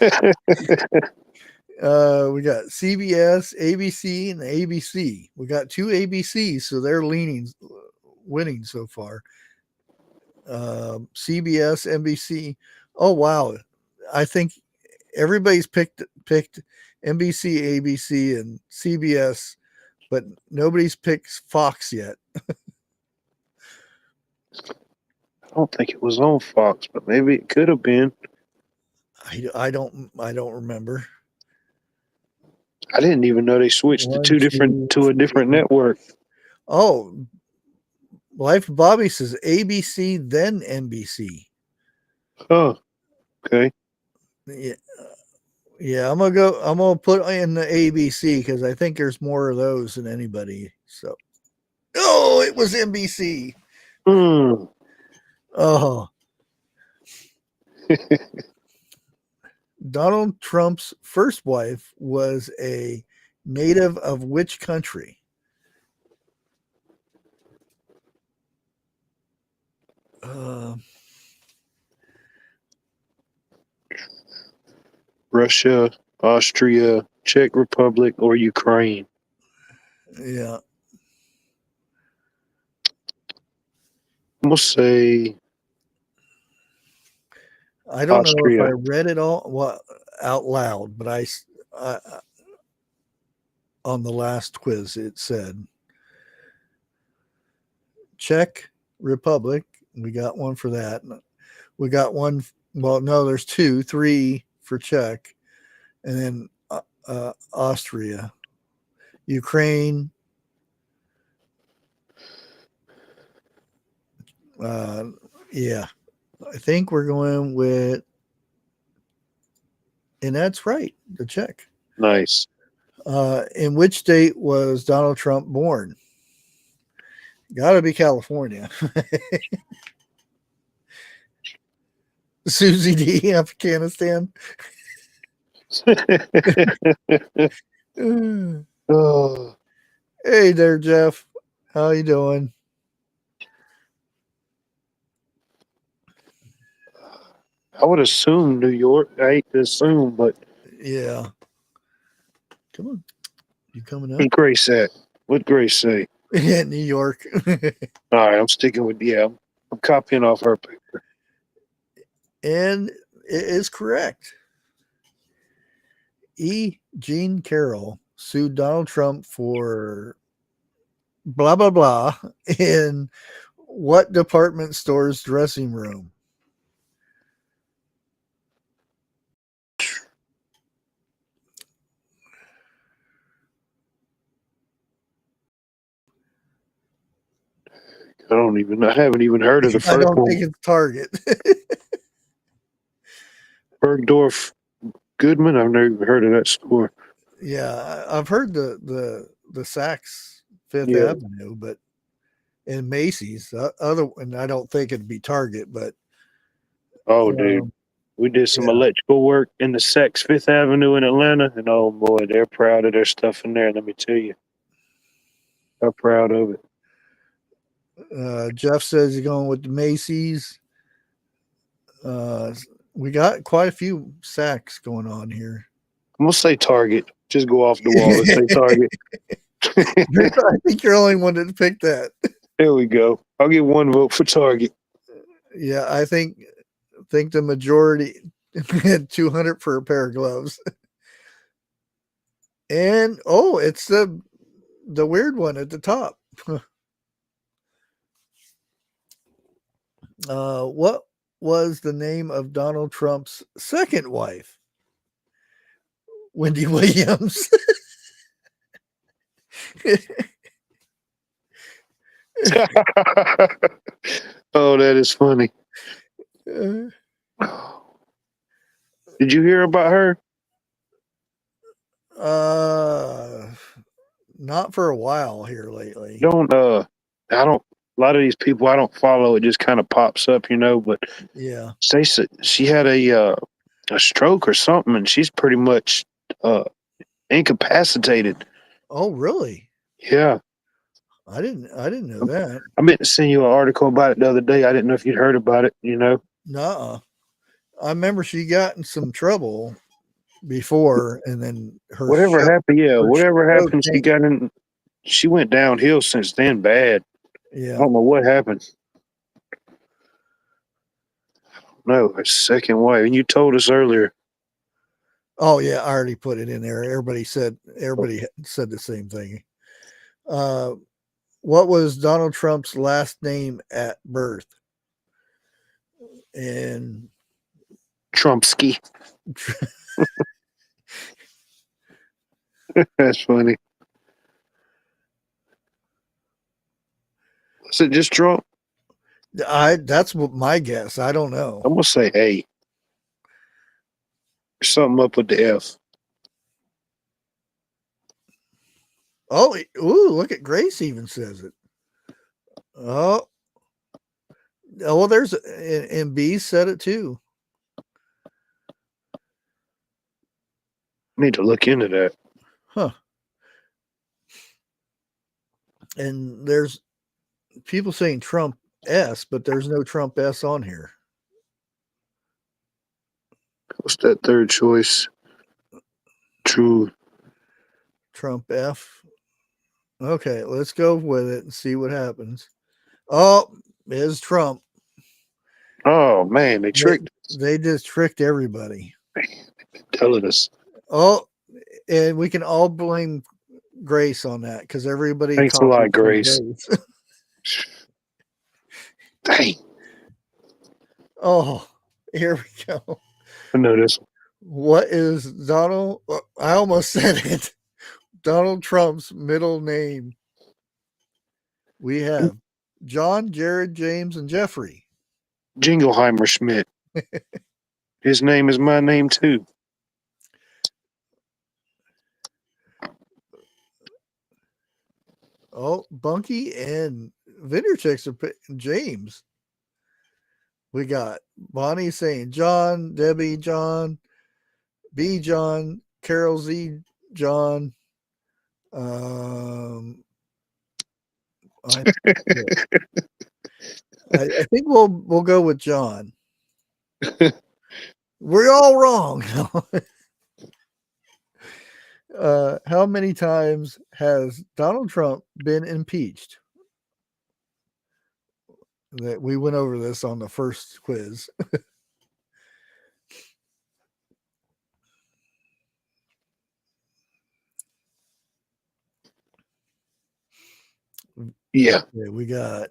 We got CBS, ABC, and ABC. We got two ABCs, so they're winning so far. CBS, NBC. Oh wow, I think everybody's picked NBC, ABC, and CBS, but nobody's picked Fox yet. I don't think it was on Fox, but maybe it could have been. I don't remember. I didn't even know they switched to a different network. Oh, Life of Bobby says ABC, then NBC. Oh, okay. Yeah, I'm gonna put in the ABC because I think there's more of those than anybody. So, oh, it was NBC. Hmm. Oh, Donald Trump's first wife was a native of which country? Uh, Russia, Austria, Czech Republic, or Ukraine. yeah, I'm gonna say I don't know if I Austria. read it all out loud, but I on the last quiz it said Czech Republic. We got one for that. We got one. Well, no, there's two, three for Czech, and then Austria, Ukraine. Uh, yeah, I think we're going with, and that's right, the Czech. Nice. In which state was Donald Trump born? Got to be California. Susie D, Afghanistan. Oh, Hey there, Jeff. How you doing? I would assume New York. I hate to assume, but Yeah. Come on. You coming up? what's Grace at? What Grace say? Yeah, New York. All right, I'm sticking with I'm copying off her paper. And it is correct. E. Jean Carroll sued Donald Trump for blah, blah, blah in what department store's dressing room? I haven't even heard of the I first don't one. think it's Target. Bergdorf Goodman. I've never even heard of that store. Yeah, I've heard the Saks Fifth Yeah. Avenue, but in Macy's, and I don't think it'd be Target, but Oh, dude. We did some yeah. electrical work in the Saks Fifth Avenue in Atlanta, and oh boy, they're proud of their stuff in there. Let me tell you, they're proud of it. Jeff says he's going with the Macy's. We got quite a few Saks going on here. I'm gonna say Target. Just go off the wall and say Target. I think you're the only one that picked that. There we go. I'll get one vote for Target. Yeah, I think the majority had 200 for a pair of gloves. And it's the weird one at the top. What was the name of Donald Trump's second wife? Wendy Williams. Oh, that is funny. Did you hear about her? Not for a while here lately. I don't. A lot of these people I don't follow. It just kind of pops up, But Yeah. they said she had a stroke or something, and she's pretty much incapacitated. Oh, really? Yeah, I didn't know that. I meant to send you an article about it the other day. I didn't know if you'd heard about it. Nuh-uh. I remember she got in some trouble before, and then Whatever happened, whatever stroke happened, she got in. She went downhill since then. Bad. I Yeah. don't know what happened. No, her second wife, and you told us earlier. Oh yeah, I already put it in there. Everybody said the same thing. What was Donald Trump's last name at birth? And Trumpsky. That's funny. Was it just Trump? That's what my guess. I don't know. I'm gonna say A. There's something up with the F. Oh, ooh, look at Grace even says it. Oh, well, there's and B said it too. Need to look into that. Huh. And there's people saying Trump S, but there's no Trump S on here. What's that third choice? True. Trump F. Okay, let's go with it and see what happens. Oh, it's Trump. Oh man, they They, tricked they just tricked everybody. telling us. Oh, and we can all blame Grace on that because everybody Thanks a lot, copied from Grace. Grace. Dang. Oh, here we go. I know this. What is Donald? I almost said it. Donald Trump's middle name. We have John, Jared, James, and Jeffrey. Jingleheimer Schmidt. His name is my name too. Oh, Bunky and Vendor Chicks are James. We got Bonnie saying John, Debbie, John, B, John, Carol Z, John. I, I think we'll go with John. We're all wrong. How many times has Donald Trump been impeached? That we went over this on the first quiz. Yeah. We got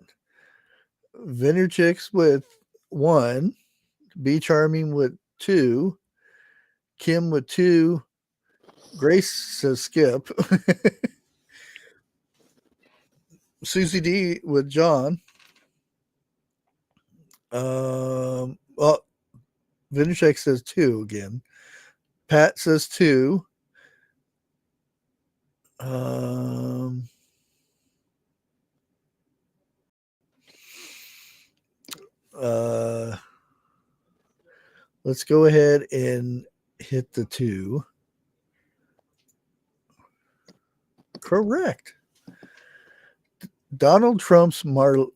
Vendor Chicks with 1, Be Charming with 2, Kim with 2, Grace says skip, Susie D with John. Well, Vendor Check says 2 again. Pat says 2. Let's go ahead and hit the 2. Correct. Donald Trump's Mar-a-Lago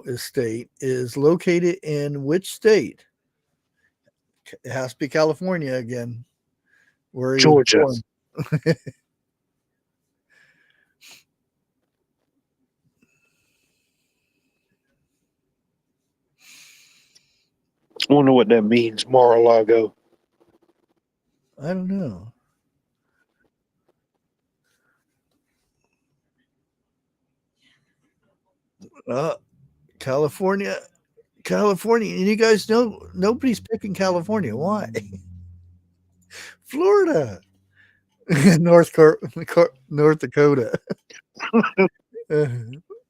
estate is located in which state? It has to be California again, where he was Georgia. born. I wonder what that means, Mar-a-Lago. I don't know. California. And you guys know nobody's picking California. Why? Florida. North Dakota.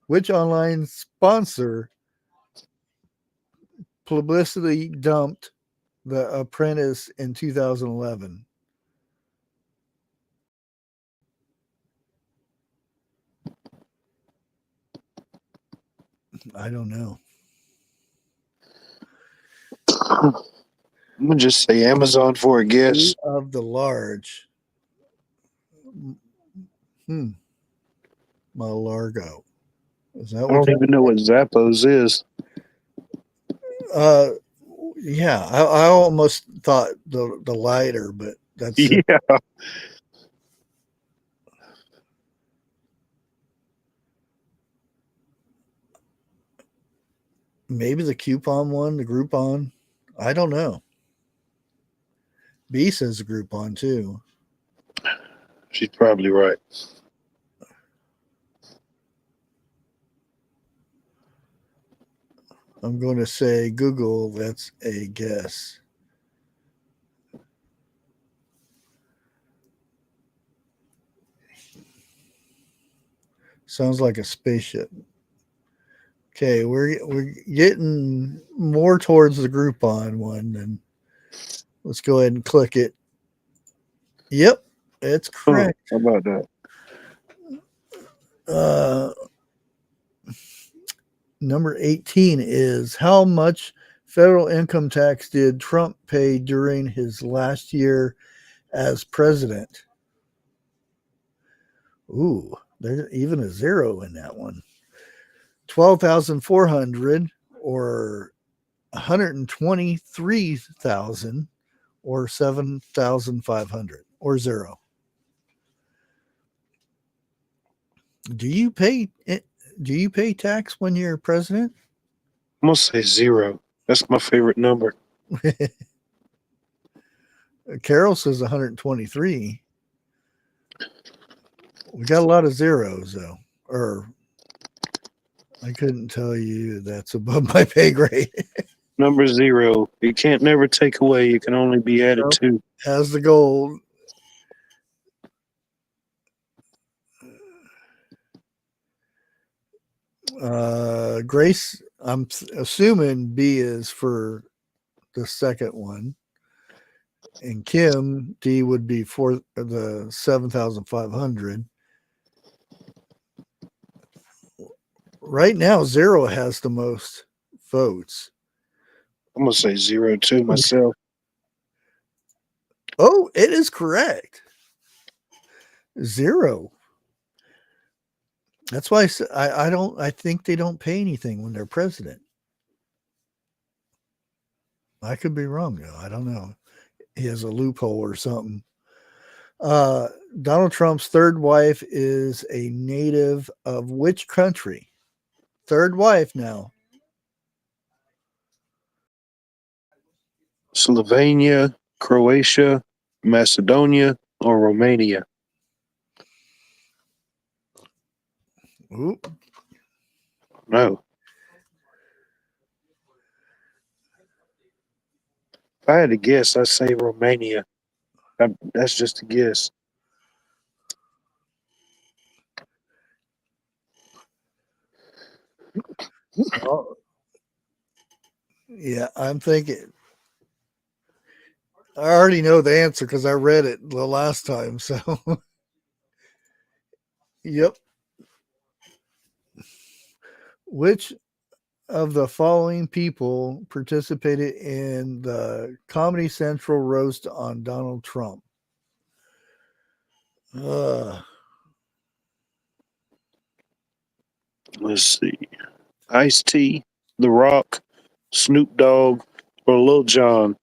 Which online sponsor publicity dumped The Apprentice in 2011? I don't know. I'm gonna just say Amazon for a guess. Of the large. Malargo. Is that I what don't even know what Zappos is. Yeah, I almost thought the lighter, but that's Yeah. Maybe the coupon one, the Groupon. I don't know. B says the Groupon too. She's probably right. I'm going to say Google. That's a guess. Sounds like a spaceship. Okay, we're getting more towards the Groupon one, and let's go ahead and click it. Yep, it's correct. How about that? Number 18 is how much federal income tax did Trump pay during his last year as president? Ooh, there's even a 0 in that one. 12,400 or 123,000 or 7,500 or zero. Do you pay tax when you're president? I'm gonna say 0. That's my favorite number. Carol says 123. We got a lot of zeros though. Or I couldn't tell you that's above my pay grade. Number 0. You can't never take away. You can only be added Nope. to. Has the gold. Grace, I'm assuming B is for the second one. And Kim, D would be for the 7,500. Right now, zero has the most votes. I'm gonna say 0 too myself. Oh, it is correct. Zero. That's why I think they don't pay anything when they're president. I could be wrong though. I don't know. He has a loophole or something. Donald Trump's third wife is a native of which country? Third wife now. Slovenia, Croatia, Macedonia, or Romania. Oop. No. If I had to guess, I'd say Romania. That's just a guess. Oh, yeah, I'm thinking. I already know the answer because I read it the last time. So, yep. Which of the following people participated in the Comedy Central roast on Donald Trump? Let's see. Ice-T, The Rock, Snoop Dogg, or Lil Jon.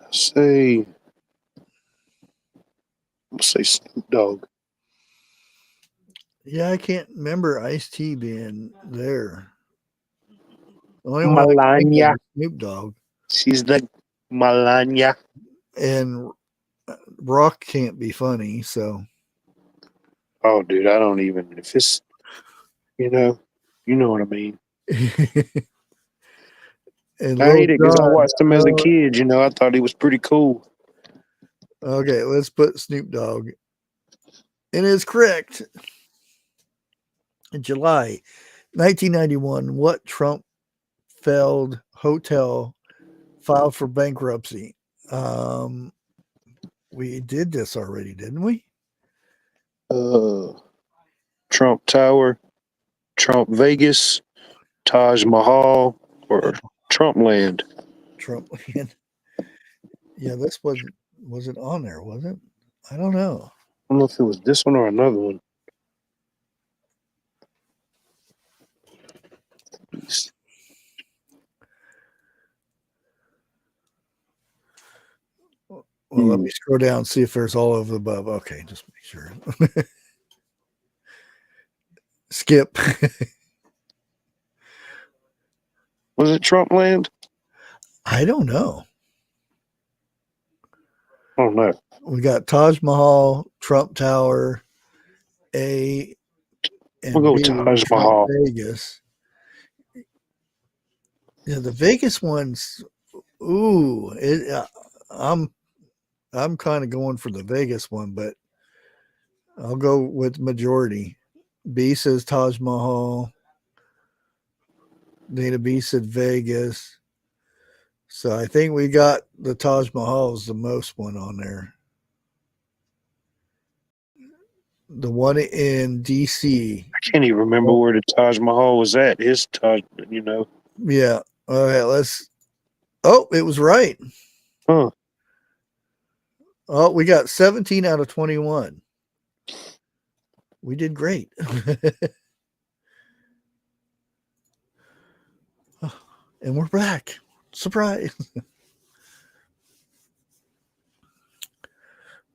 I'll say Snoop Dogg. Yeah, I can't remember Ice-T being there. The only one I can think Melania. of is Snoop Dogg. She's the Melania. And Rock can't be funny, so. Oh, dude, I don't even. If it's, you know what I mean. And I Lil hate it because I Jon. watched him as a kid. I thought he was pretty cool. Okay, let's put Snoop Dogg. And it's correct. In July 1991, what Trump failed hotel filed for bankruptcy? We did this already, didn't we? Trump Tower, Trump Vegas, Taj Mahal, or Trump Land. Trump Land. Yeah, this wasn't on there, was it? I don't know. I don't know if it was this one or another one. Well, let me scroll down and see if there's all of the above. Okay, just make sure. Skip. Was it Trump Land? I don't know. I don't know. We got Taj Mahal, Trump Tower, A, and We'll go B, with Taj Trump Mahal. Vegas. Yeah, the Vegas ones. Ooh, I'm kind of going for the Vegas one, but I'll go with majority. B says Taj Mahal. Dana B said Vegas. So I think we got the Taj Mahal is the most one on there. The one in DC. I can't even remember where the Taj Mahal was at. His Taj, Yeah. All right, let's. Oh, it was right. Huh. Oh, we got 17 out of 21. We did great. And we're back. Surprise.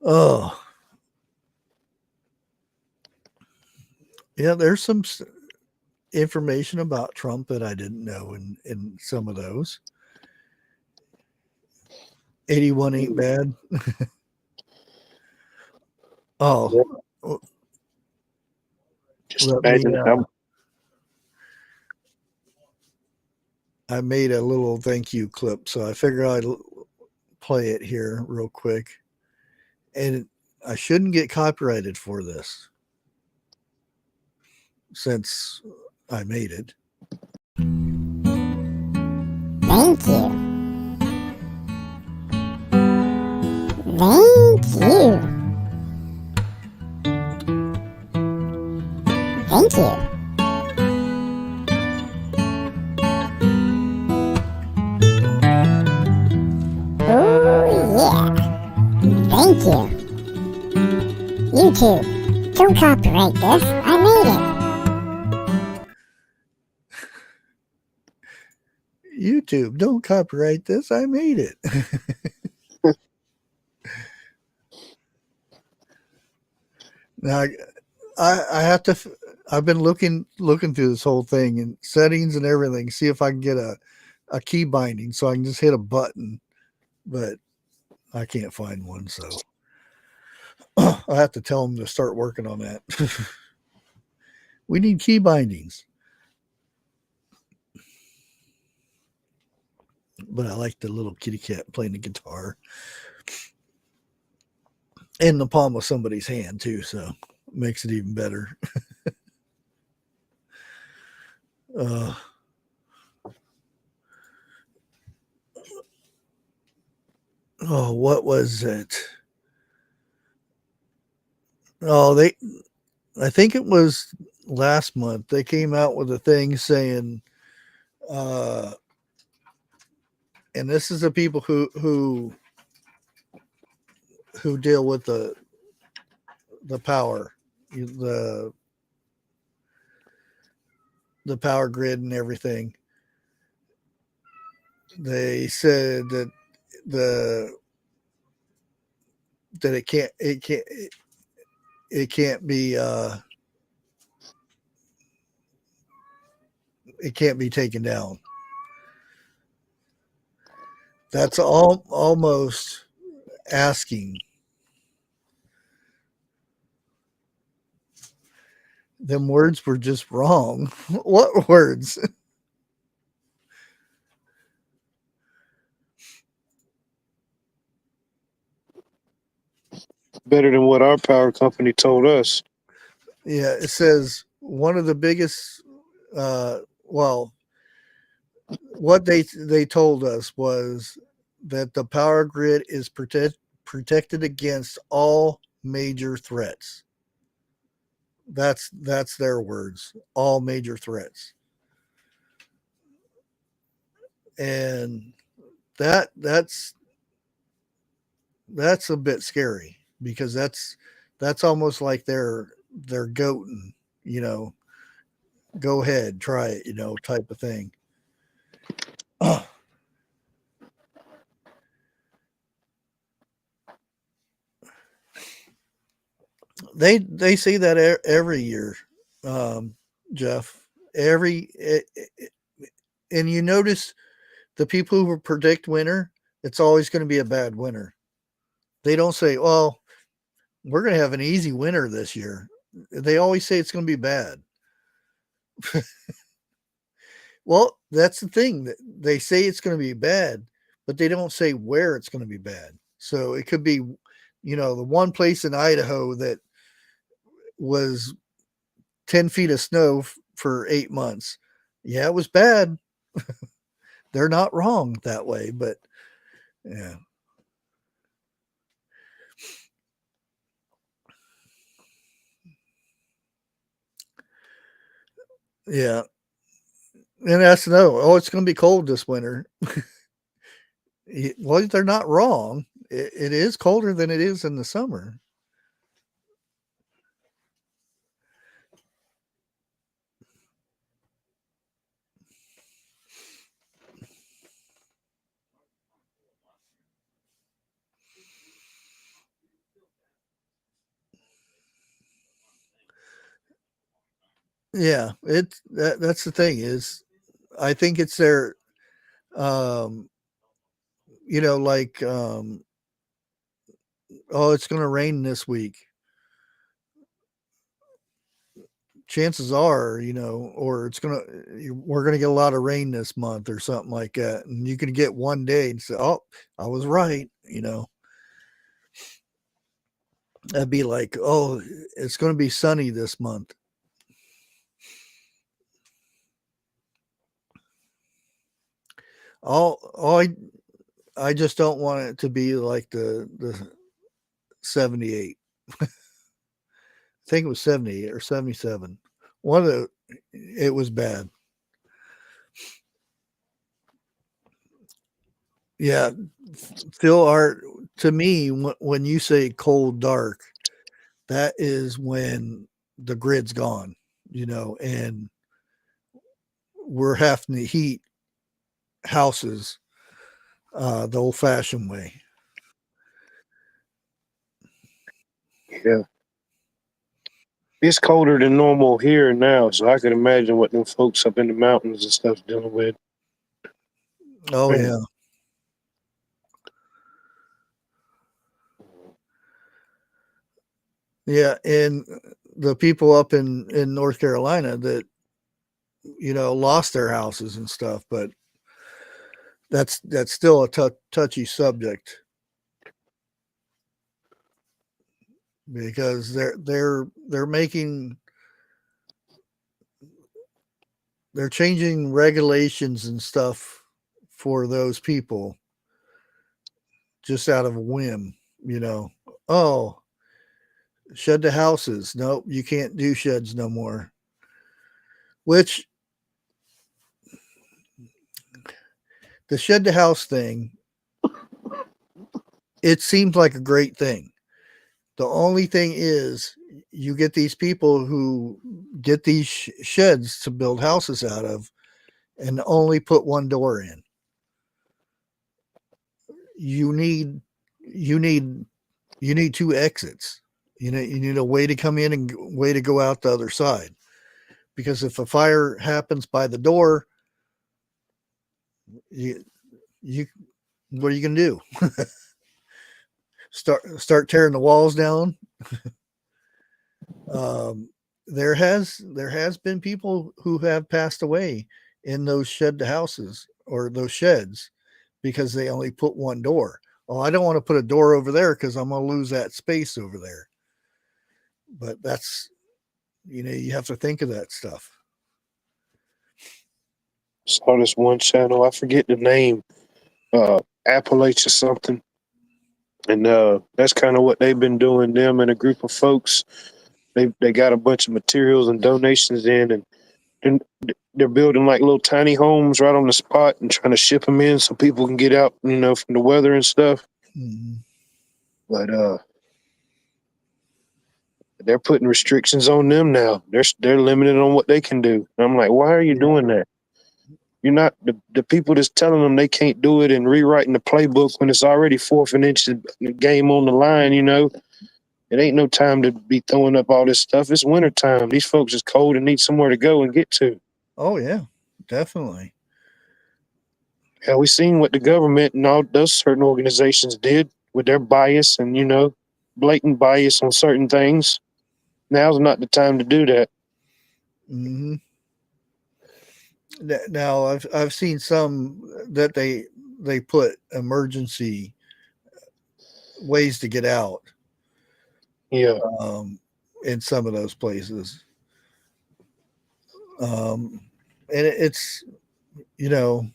Oh, yeah, there's some information about Trump that I didn't know in some of those. 81 ain't bad. Oh, Just let me. imagine how I made a little thank you clip, so I figured I'd play it here real quick. And I shouldn't get copyrighted for this since I made it. Thank you. Thank you. Thank you. Oh yeah. Thank you. YouTube, don't copyright this. I made it. YouTube, don't copyright this. I made it. Now I have to. I've been looking through this whole thing and settings and everything, see if I can get a key binding so I can just hit a button, but I can't find one. So I have to tell them to start working on that. We need key bindings. But I like the little kitty cat playing the guitar in the palm of somebody's hand too, so it makes it even better. Oh, what was it? Oh, I think it was last month. They came out with a thing saying, and this is the people who deal with the power, the power grid and everything. They said that it can't be it can't be taken down. That's almost asking. Them words were just wrong. What words? better than what our power company told us. Yeah, it says one of the biggest. Well, what they told us was that the power grid is protected against all major threats. That's their words. All major threats, and that's a bit scary because that's almost like they're goating, go ahead, try it, type of thing. They say that every year, Jeff. And you notice the people who predict winter, it's always going to be a bad winter. They don't say, "Well, we're going to have an easy winter this year." They always say it's going to be bad. Well, that's the thing. They say it's going to be bad, but they don't say where it's going to be bad. So it could be, the one place in Idaho that was 10 feet of snow for 8 months. Yeah, it was bad. They're not wrong that way, but yeah. Yeah. And that's no, oh, it's going to be cold this winter. Well, they're not wrong. It is colder than it is in the summer. Yeah, that's the thing is, I think it's their, um, like, oh, it's going to rain this week. Chances are, or we're going to get a lot of rain this month or something like that. And you can get one day and say, oh, I was right. That'd be like, oh, it's going to be sunny this month. All I just don't want it to be like the 78. I think it was 78 or 77. One of the it was bad. Yeah, Phil Art, to me, when you say cold dark, that is when the grid's gone, and we're having to heat houses the old fashioned way. Yeah. It's colder than normal here now, so I can imagine what them folks up in the mountains and stuff dealing with. Oh, Man, yeah. Yeah. And the people up in North Carolina that, lost their houses and stuff, but that's still a touchy subject because they're making they're changing regulations and stuff for those people just out of a whim, Oh, shed the houses. Nope, you can't do sheds no more. Which the shed the house thing, it seems like a great thing. The only thing is, you get these people who get these sheds to build houses out of and only put one door in. You need you need you need two exits. You need a way to come in and way to go out the other side. Because if a fire happens by the door, you you what are you going to do? Start tearing the walls down? Um, there has been people who have passed away in those shed houses or those sheds because they only put one door. Oh, I don't want to put a door over there because I'm going to lose that space over there. But that's, you have to think of that stuff. saw this one channel, I forget the name, Appalachia something. And that's kind of what they've been doing. Them and a group of folks, they got a bunch of materials and donations in, and they're building like little tiny homes right on the spot and trying to ship them in so people can get out, from the weather and stuff. Mm-hmm. But they're putting restrictions on them now. They're limited on what they can do. And I'm like, why are you Yeah. doing that? You're not the people that's telling them they can't do it and rewriting the playbook when it's already fourth and inch game on the line. It ain't no time to be throwing up all this stuff. It's winter time. These folks is cold and need somewhere to go and get to. Oh yeah, definitely. Yeah, we seen what the government and all those certain organizations did with their bias and blatant bias on certain things. Now's not the time to do that. Mm-hmm. Now I've seen some that they put emergency ways to get out Yeah, um, in some of those places, and it's you know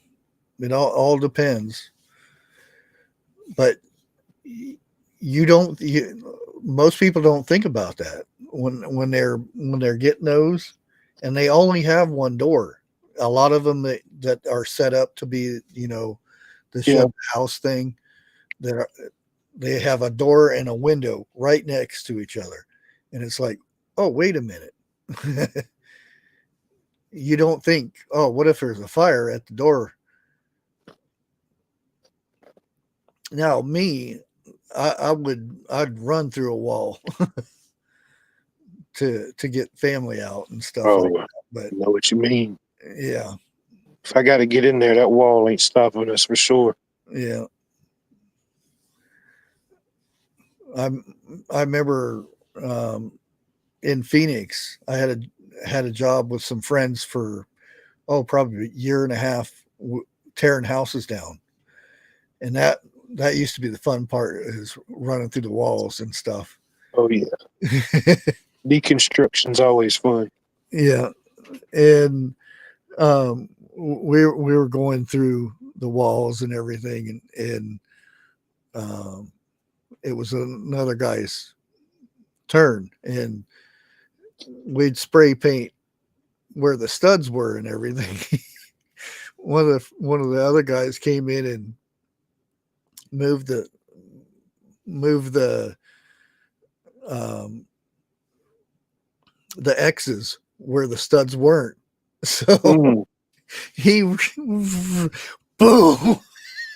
it all depends. But you don't. Most people don't think about that when they're getting those, and they only have one door. A lot of them that are set up to be the yeah. shed house thing. That they have a door and a window right next to each other, and it's like, oh, wait a minute. You don't think, oh, what if there's a fire at the door? Now, me, I'd run through a wall. to get family out and stuff Oh, like that. I But know what you mean. yeah, If I got to get in there, that wall ain't stopping us for sure. yeah. I remember in Phoenix, I had a job with some friends for probably a year and a half, tearing houses down, and that used to be the fun part, is running through the walls and stuff. Oh yeah, deconstruction's always fun. Yeah, and we were going through the walls and everything, and it was another guy's turn, and we'd spray paint where the studs were and everything. One of the other guys came in and moved the um, the X's where the studs weren't. So Mm, he boom,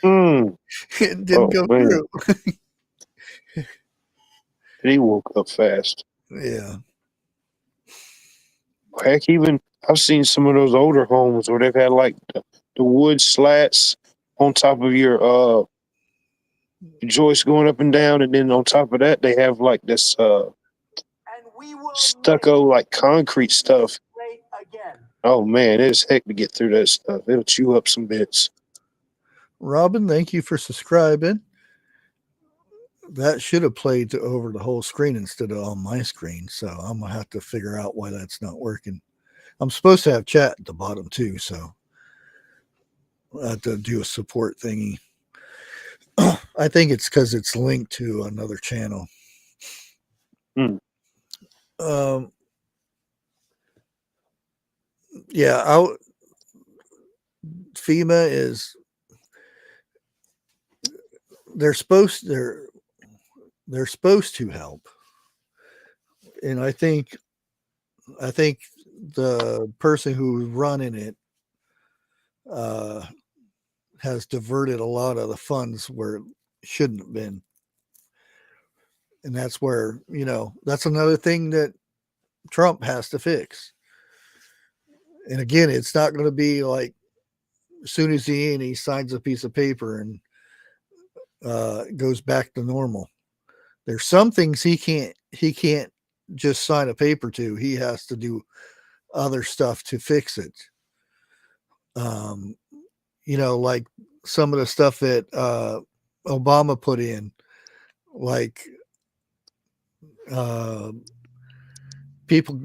mm. it didn't Oh go man, through. he woke up fast. Yeah. Heck, even I've seen some of those older homes where they've had like the wood slats on top of your joist going up and down, and then on top of that they have like this stucco like concrete stuff. Oh man, it's heck to get through that stuff. It'll chew up some bits. Robin, thank you for subscribing. That should have played to over the whole screen instead of on my screen. So I'm gonna have to figure out why that's not working. I'm supposed to have chat at the bottom too, so I have to do a support thingy. I think it's because it's linked to another channel. Hmm. Yeah, FEMA is they're supposed to help, and I think the person who's running it has diverted a lot of the funds where it shouldn't have been. And that's where, that's another thing that Trump has to fix. And again, it's not going to be like as soon as he signs a piece of paper and goes back to normal. There's some things he can't just sign a paper to. He has to do other stuff to fix it. Like some of the stuff that Obama put in, like people,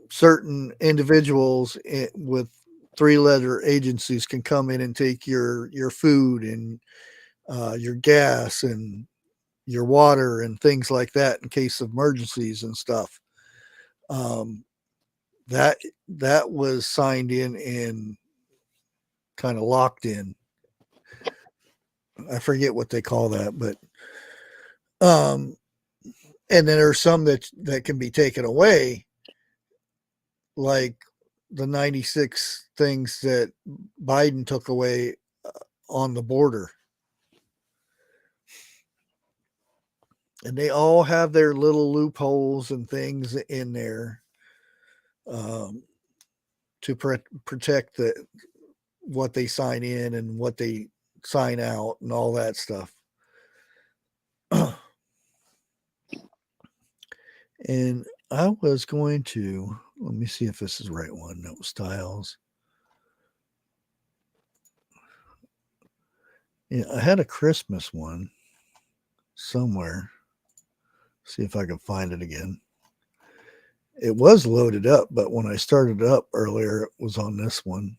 certain individuals with 3-letter agencies can come in and take your food and your gas and your water and things like that in case of emergencies and stuff. That was signed in and kind of locked in. I forget what they call that, but and then there's some that can be taken away, like the 96 things that Biden took away on the border. And they all have their little loopholes and things in there to protect what they sign in and what they sign out and all that stuff. And I was going to, let me see if this is the right one. No, styles. Yeah, I had a Christmas one somewhere. See if I can find it again. It was loaded up, but when I started it up earlier, it was on this one.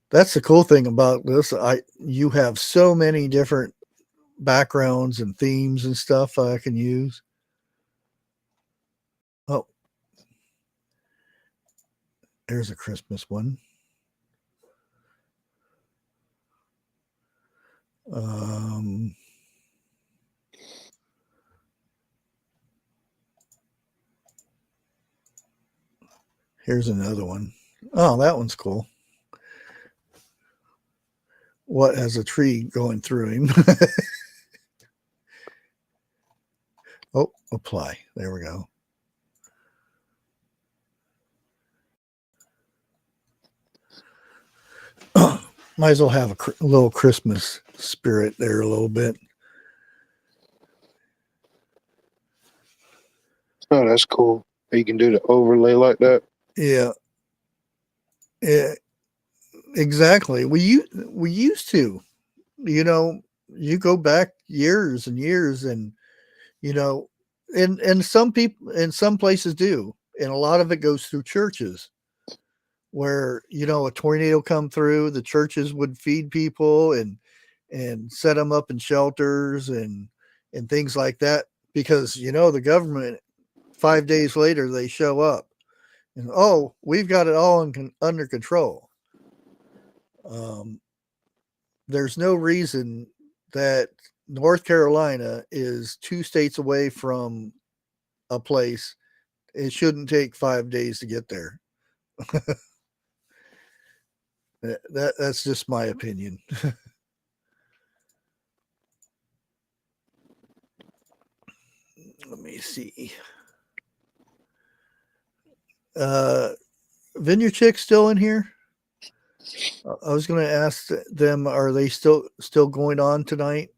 That's the cool thing about this. You have so many different backgrounds and themes and stuff I can use. Oh, there's a Christmas one. Here's another one. Oh, that one's cool. What has a tree going through him? Oh, apply. There we go. Might as well have a little Christmas spirit there a little bit. Oh, that's cool. You can do the overlay like that. Yeah, yeah, exactly. We used to, you know, you go back years and years, and you know, and some people in some places do, and a lot of it goes through churches where a tornado come through, the churches would feed people and set them up in shelters and things like that, because the government 5 days later they show up and, oh, we've got it all under control. um, there's no reason that North Carolina is 2 states away from a place. It shouldn't take 5 days to get there. That's just my opinion. Let me see. Vineyard Chick still in here? I was going to ask them, are they still going on tonight?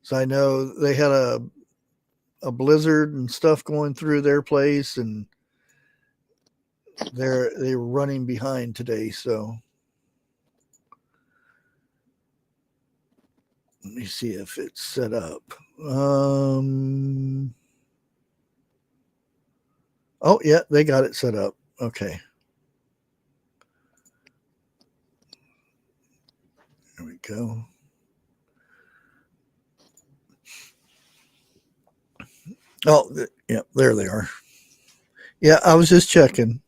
So I know they had a blizzard and stuff going through their place, and they were running behind today. So let me see if it's set up. Oh yeah, they got it set up. Okay. There we go. Oh, yeah, there they are. Yeah, I was just checking.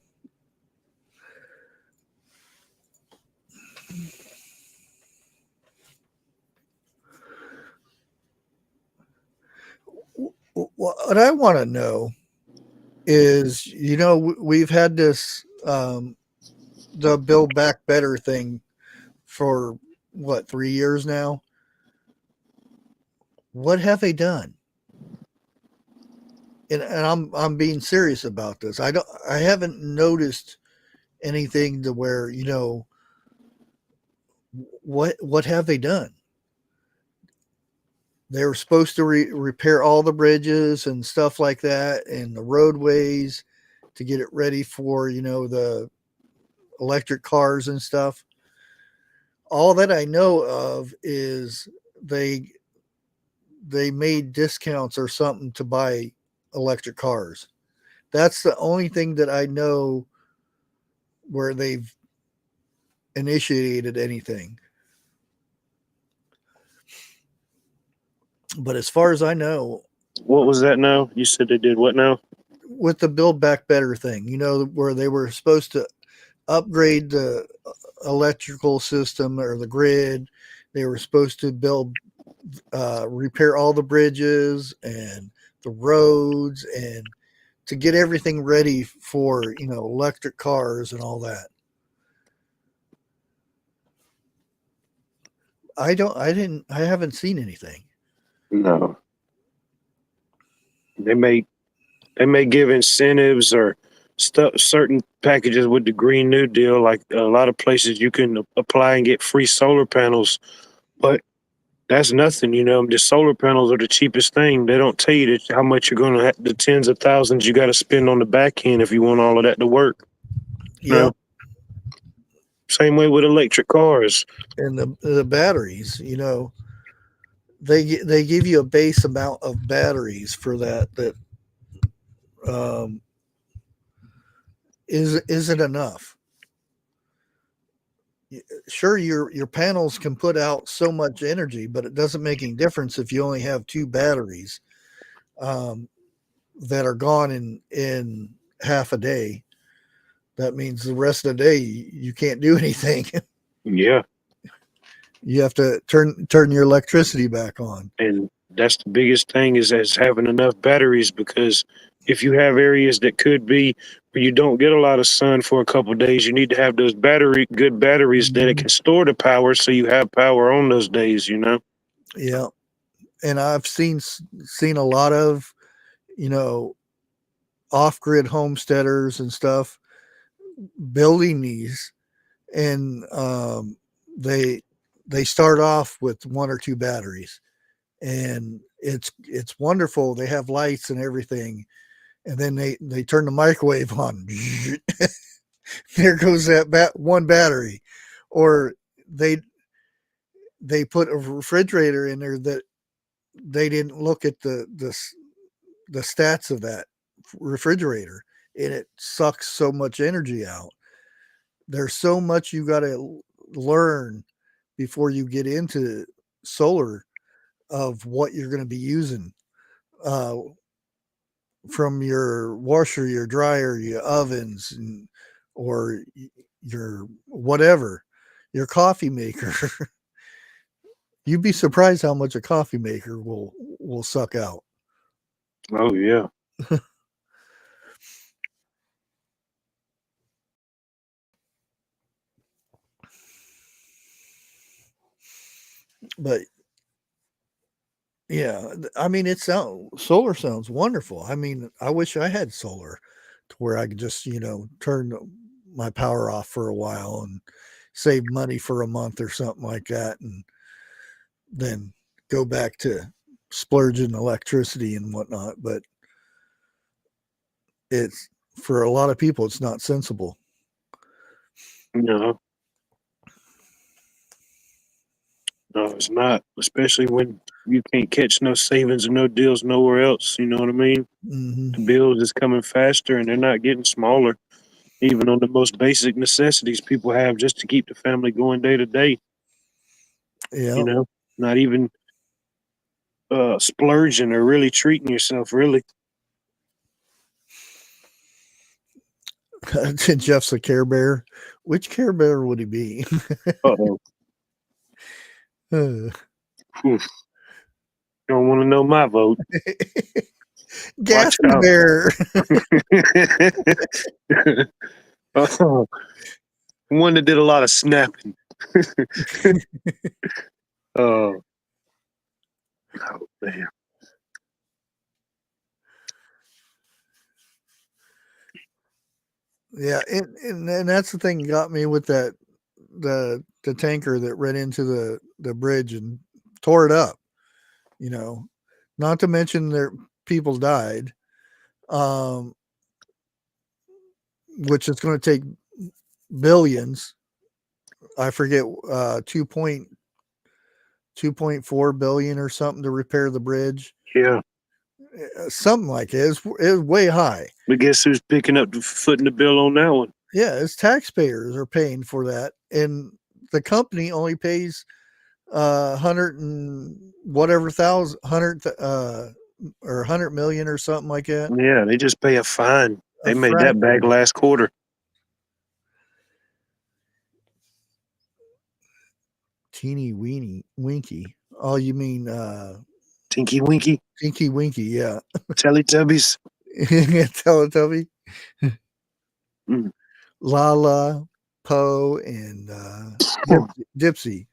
What I want to know is, we've had this the Build Back Better thing for what, 3 years now. What have they done? And I'm being serious about this. I haven't noticed anything to where, what have they done? They were supposed to repair all the bridges and stuff like that, and the roadways to get it ready for, the electric cars and stuff. All that I know of is they made discounts or something to buy electric cars. That's the only thing that I know where they've initiated anything. But as far as I know, What was that now? You said they did what now? with the Build Back Better thing, where they were supposed to upgrade the electrical system or the grid. They were supposed to repair all the bridges and the roads, and to get everything ready for, electric cars and all that. I haven't seen anything. No. They may give incentives or certain packages with the Green New Deal. Like a lot of places, you can apply and get free solar panels, but that's nothing. The solar panels are the cheapest thing. They don't tell you how much you're going to have, the tens of thousands you got to spend on the back end if you want all of that to work. Yeah. Same way with electric cars. And the batteries, they give you a base amount of batteries for that isn't enough. Sure, your panels can put out so much energy, but it doesn't make any difference if you only have two batteries that are gone in half a day. That means the rest of the day you can't do anything. Yeah. You have to turn your electricity back on. And that's the biggest thing is having enough batteries, because if you have areas that could be where you don't get a lot of sun for a couple of days, you need to have those good batteries that it can store the power so you have power on those days, Yeah. And I've seen a lot of, off-grid homesteaders and stuff building these, and they they start off with one or two batteries, and it's wonderful. They have lights and everything, and then they turn the microwave on. There goes that one battery, or they they put a refrigerator in there that they didn't look at the stats of that refrigerator, and it sucks so much energy out. There's so much you got to learn before you get into solar of what you're going to be using, uh, from your washer, your dryer, your ovens, or your whatever, your coffee maker. You'd be surprised how much a coffee maker will suck out. Oh yeah. But yeah, I mean, solar sounds wonderful. I mean, I wish I had solar to where I could just, turn my power off for a while and save money for a month or something like that, and then go back to splurging electricity and whatnot. But it's for a lot of people, it's not sensible. No, no, it's not. Especially when you can't catch no savings or no deals nowhere else. You know what I mean? Hmm. The bills is coming faster and they're not getting smaller. Even on the most basic necessities people have just to keep the family going day to day. You Yeah. know, not even splurging or really treating yourself. Really. Jeff's a Care Bear. Which Care Bear would he be? Uh oh. Don't want to know my vote. Watch Gassy out. Bear. Oh, one that did a lot of snapping. Oh, oh man. Yeah, and that's the thing got me with that the tanker that ran into the bridge and tore it up. You know, not to mention there people died, um, which is going to take billions. I forget, 2.4 billion or something to repair the bridge, Yeah. something like it. It was way high. But guess who's picking up the footing the bill on that one? Yeah, it's taxpayers are paying for that, and the company only pays 100 and whatever thousand, 100 or 100 million or something like that. Yeah, they just pay a fine. A They made that back fraction. last quarter. Teeny weeny winky. Oh, you mean Tinky Winky, Tinky Winky? Yeah. Teletubbies. Teletubby, Mm. Lala, Poe, and Dipsy.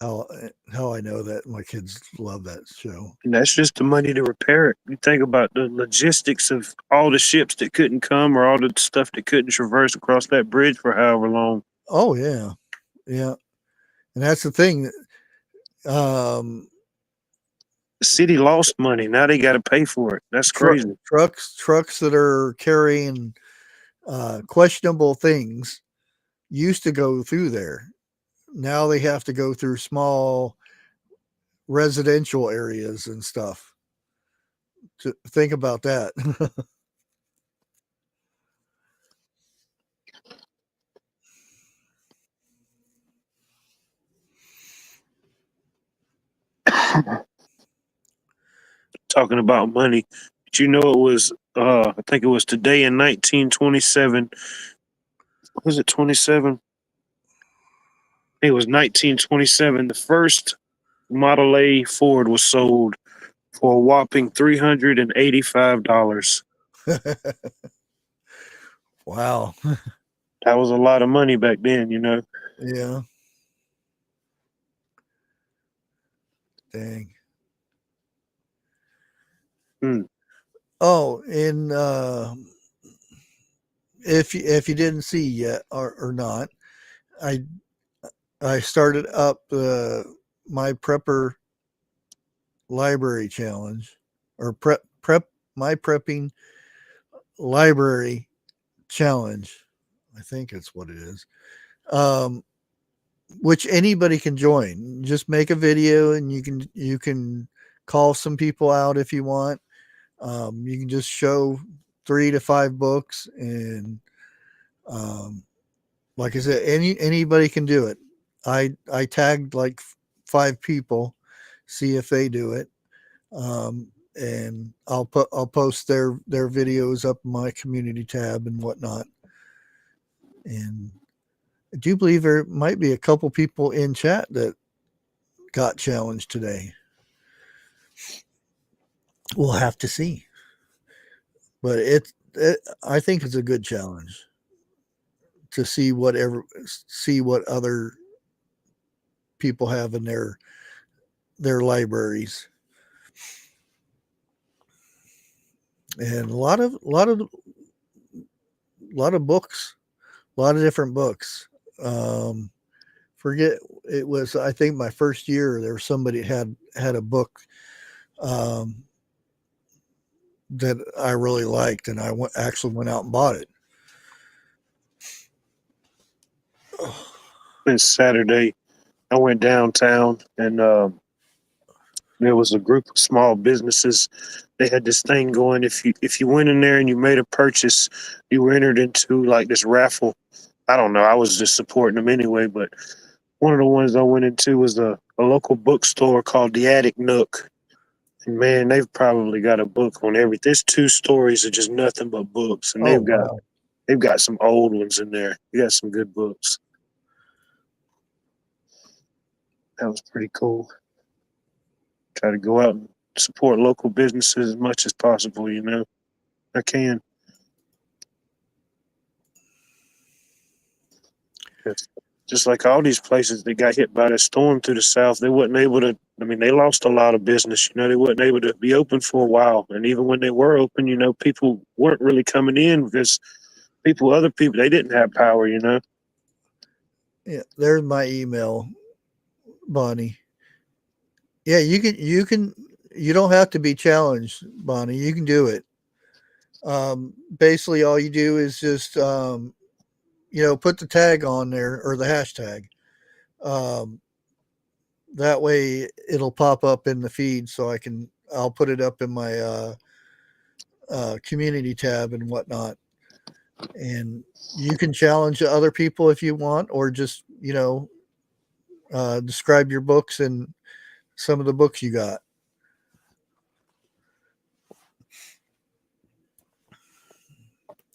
How I know that my kids love that show. And that's just the money to repair it. You think about the logistics of all the ships that couldn't come or all the stuff that couldn't traverse across that bridge for however long. Oh yeah, yeah, and that's the thing. Um, The city lost money. Now they got to pay for it. That's crazy. trucks that are carrying questionable things used to go through there. Now they have to go through small residential areas and stuff. To think about that. Talking about money. But you know it was I think it was today in 1927. Was it 27? It was 1927. The first Model A Ford was sold for a whopping $385. Wow. That was a lot of money back then, you know. Yeah. Dang. Hmm. Oh, if you didn't see yet or not, I started up my prepper library challenge, or prep my prepping library challenge. I think it's what it is. Which anybody can join. Just make a video, and you can call some people out if you want. You can just show 3 to 5 books, and like I said, anybody can do it. I tagged like 5 people, see if they do it, and I'll post their videos up in my community tab and whatnot. And I do believe there might be a couple people in chat that got challenged today. We'll have to see, but I think it's a good challenge to see what other people have in their libraries, and a lot of books, a lot of different books. Forget, it was, I think my first year there was somebody had a book that I really liked, and I actually went out and bought it. It's Saturday. I went downtown, and there was a group of small businesses. They had this thing going. If you went in there and you made a purchase, you were entered into like this raffle. I don't know. I was just supporting them anyway. But one of the ones I went into was a local bookstore called the Attic Nook. And man, they've probably got a book on everything. There's 2 stories of just nothing but books, and they've got some old ones in there. You got some good books. That was pretty cool. Try to go out and support local businesses as much as possible, you know. I can. Just like all these places that got hit by the storm through the south, they wasn't able to, I mean, they lost a lot of business, you know, they wasn't able to be open for a while. And even when they were open, you know, people weren't really coming in because other people, they didn't have power, you know. Yeah, there's my email, Bonnie. Yeah, you don't have to be challenged, Bonnie. You can do it. Basically all you do is just put the tag on there, or the hashtag. That way it'll pop up in the feed, so I'll put it up in my community tab and whatnot. And you can challenge other people if you want, or just, describe your books and some of the books you got.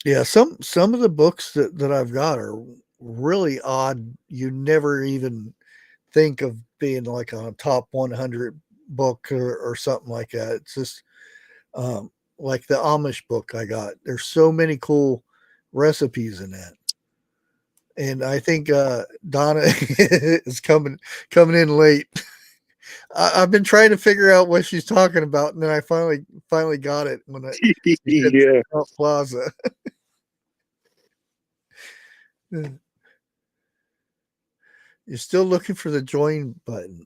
Yeah, some of the books that I've got are really odd. You never even think of being like a top 100 book or something like that. It's just like the Amish book I got. There's so many cool recipes in that. And I think Donna is coming in late. I've been trying to figure out what she's talking about, and then I finally got it when I Yeah. Plaza. You're still looking for the join button.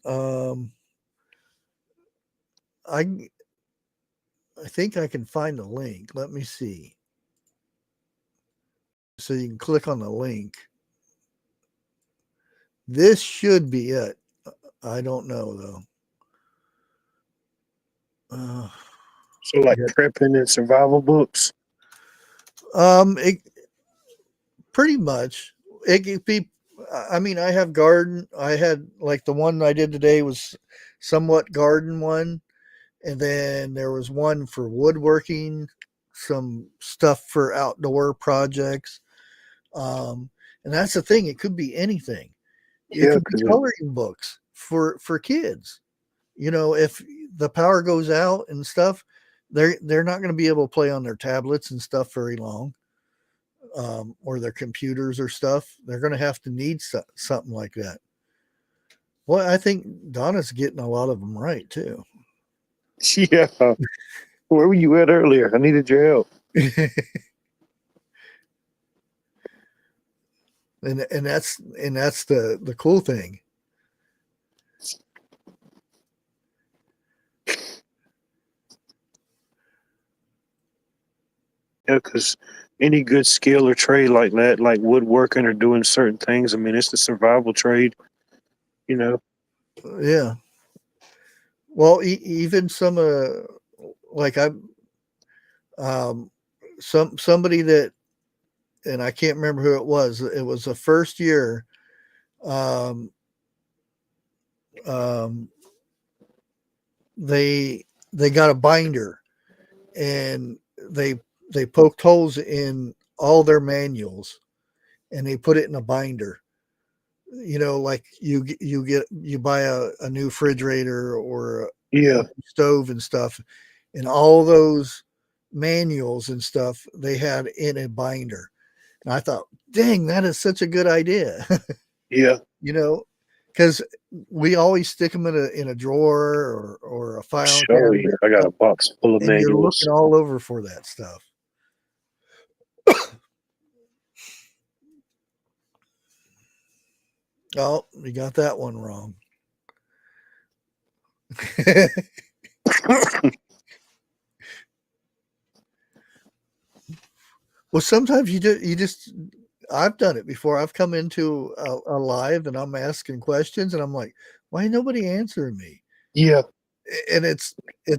I think I can find the link. Let me see. So you can click on the link. This should be it. I don't know though. So like prepping and survival books. Pretty much. It could be. I mean, I have garden. I had, like, the one I did today was somewhat garden one, and then there was one for woodworking, some stuff for outdoor projects. And that's the thing; it could be anything. It could be coloring books for kids. If the power goes out and stuff, they're not going to be able to play on their tablets and stuff very long, or their computers or stuff. They're going to have to need something like that. Well, I think Donna's getting a lot of them right too. Yeah. Where were you at earlier? I needed your help. and that's the cool thing. Yeah, because any good skill or trade like that, like woodworking or doing certain things, I mean, it's the survival trade, you know. Yeah. Well, even some like I somebody that, and I can't remember who it was. It was the first year. Um, um, they got a binder, and they poked holes in all their manuals, and they put it in a binder. Like you buy a new refrigerator or a Yeah, stove and stuff, and all those manuals and stuff they had in a binder. And I thought, dang, that is such a good idea. yeah. you know, because we always stick them in a drawer or a file Show you. cabinet, I got a box full of and you're looking manuals. all over for that stuff. Oh, you got that one wrong. Well, sometimes you just I've done it before. I've come into a live and I'm asking questions and I'm like, why ain't nobody answering me? Yeah, And it's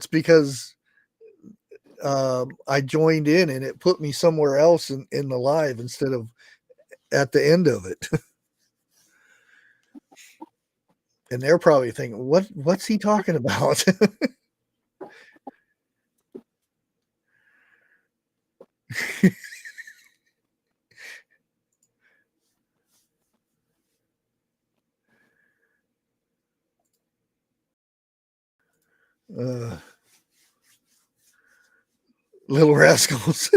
because I joined in and it put me somewhere else in the live instead of at the end of it. And they're probably thinking, what's he talking about? uh, Little rascals.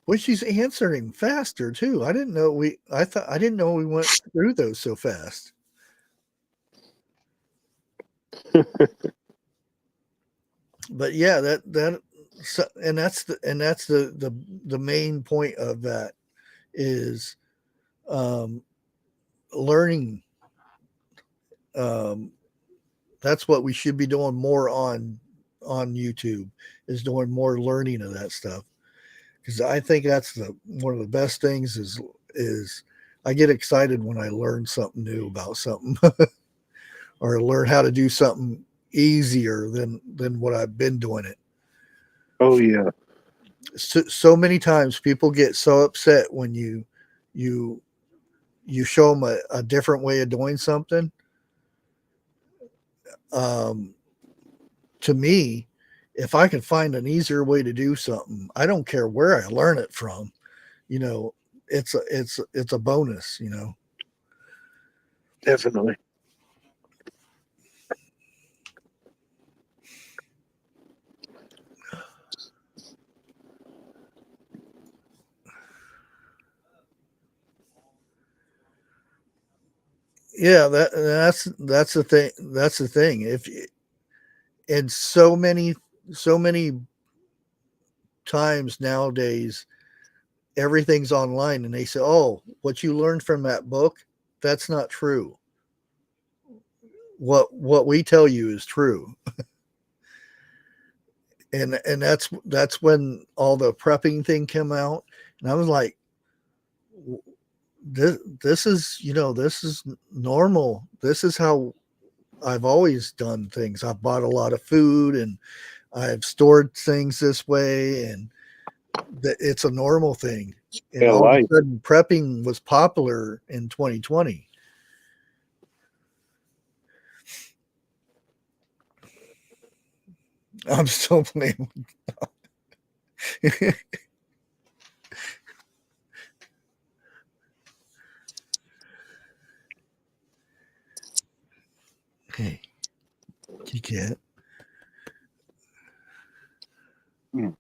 Well, she's answering faster too. I didn't know we went through those so fast. But yeah, and that's the main point of that is um, learning. Um, that's what we should be doing more on YouTube, is doing more learning of that stuff, because I think that's the one of the best things is I get excited when I learn something new about something or learn how to do something easier than what I've been doing it. oh yeah. So many times people get so upset when you you show them a different way of doing something. um, to me, if I can find an easier way to do something, I don't care where I learn it from. you know it's a bonus. Definitely. Yeah, that's the thing. That's the thing. If and so many times nowadays, everything's online, and they say, "Oh, what you learned from that book, that's not true. What we tell you is true." And that's when all the prepping thing came out, and I was like, this is normal. This is how I've always done things. I've bought a lot of food and I've stored things this way, and it's a normal thing. And Yeah, all of a life. sudden, prepping was popular in 2020. I'm still playing. Hey, you can't. Hmm.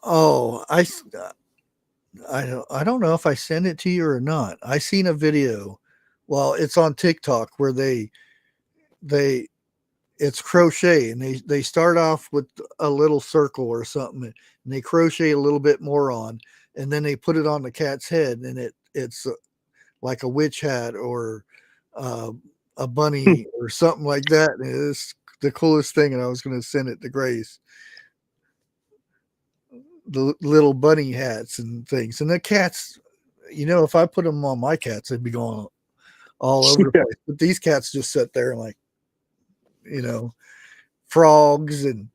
Oh, I don't know if I sent it to you or not. I seen a video. Well, it's on TikTok where they it's crochet, and they start off with a little circle or something, and they crochet a little bit more on, and then they put it on the cat's head, and it's like a witch hat or uh, a bunny or something like that. And it's the coolest thing, and I was going to send it to Grace. The little bunny hats and things, and the cats. If I put them on my cats, they'd be going all over the place. But these cats just sit there and like, frogs and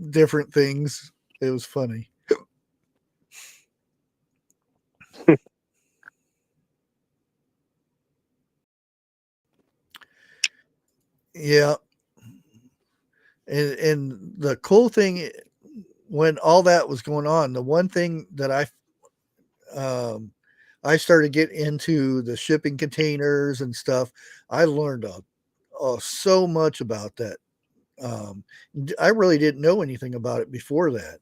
different things. It was funny. Yeah. And the cool thing when all that was going on, the one thing that I started getting into the shipping containers and stuff. I learned so much about that. I really didn't know anything about it before that.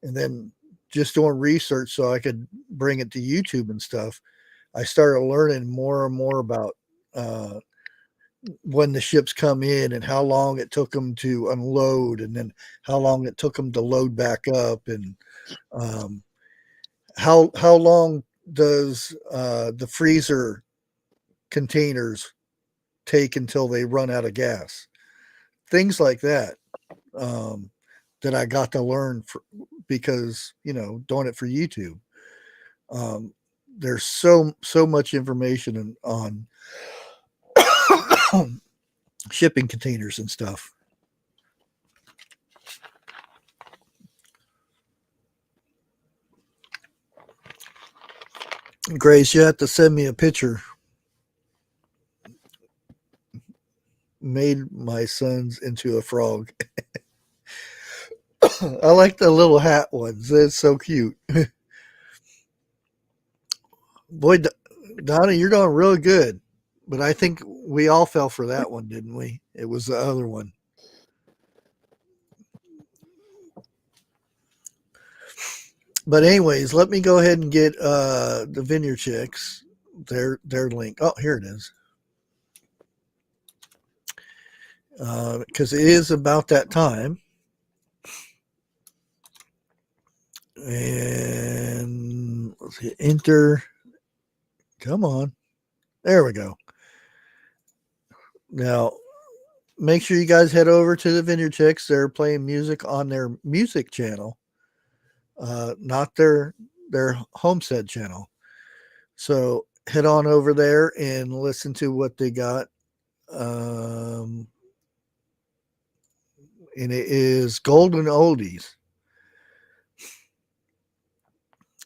And then just doing research so I could bring it to YouTube and stuff, I started learning more and more about when the ships come in and how long it took them to unload, and then how long it took them to load back up, and how long does the freezer containers take until they run out of gas, things like that, that I got to learn because doing it for YouTube. There's so much information on shipping containers and stuff. Grace, you have to send me a picture. Made my sons into a frog. I like the little hat ones. That's so cute. Boy, Donna, you're doing really good. But I think we all fell for that one, didn't we? It was the other one. But anyways, let me go ahead and get the Vineyard Chicks, their link. Oh, here it is. Because it is about that time. And let's hit enter. Come on. There we go. Now, make sure you guys head over to the Vineyard Chicks. They're playing music on their music channel, not their Homestead channel. So head on over there and listen to what they got. And it is Golden Oldies.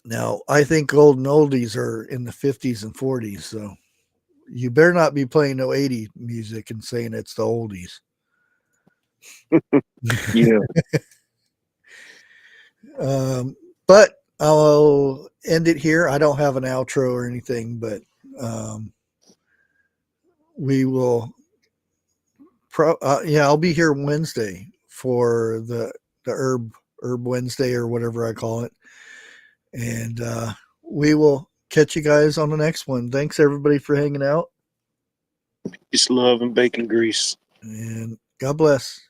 Now, I think Golden Oldies are in the 50s and 40s, so you better not be playing no 80s music and saying it's the oldies. Yeah. But I'll end it here. I don't have an outro or anything, but we will. I'll be here Wednesday for the herb Wednesday or whatever I call it, and we will catch you guys on the next one. Thanks everybody for hanging out. Peace, love, and bacon grease. And God bless.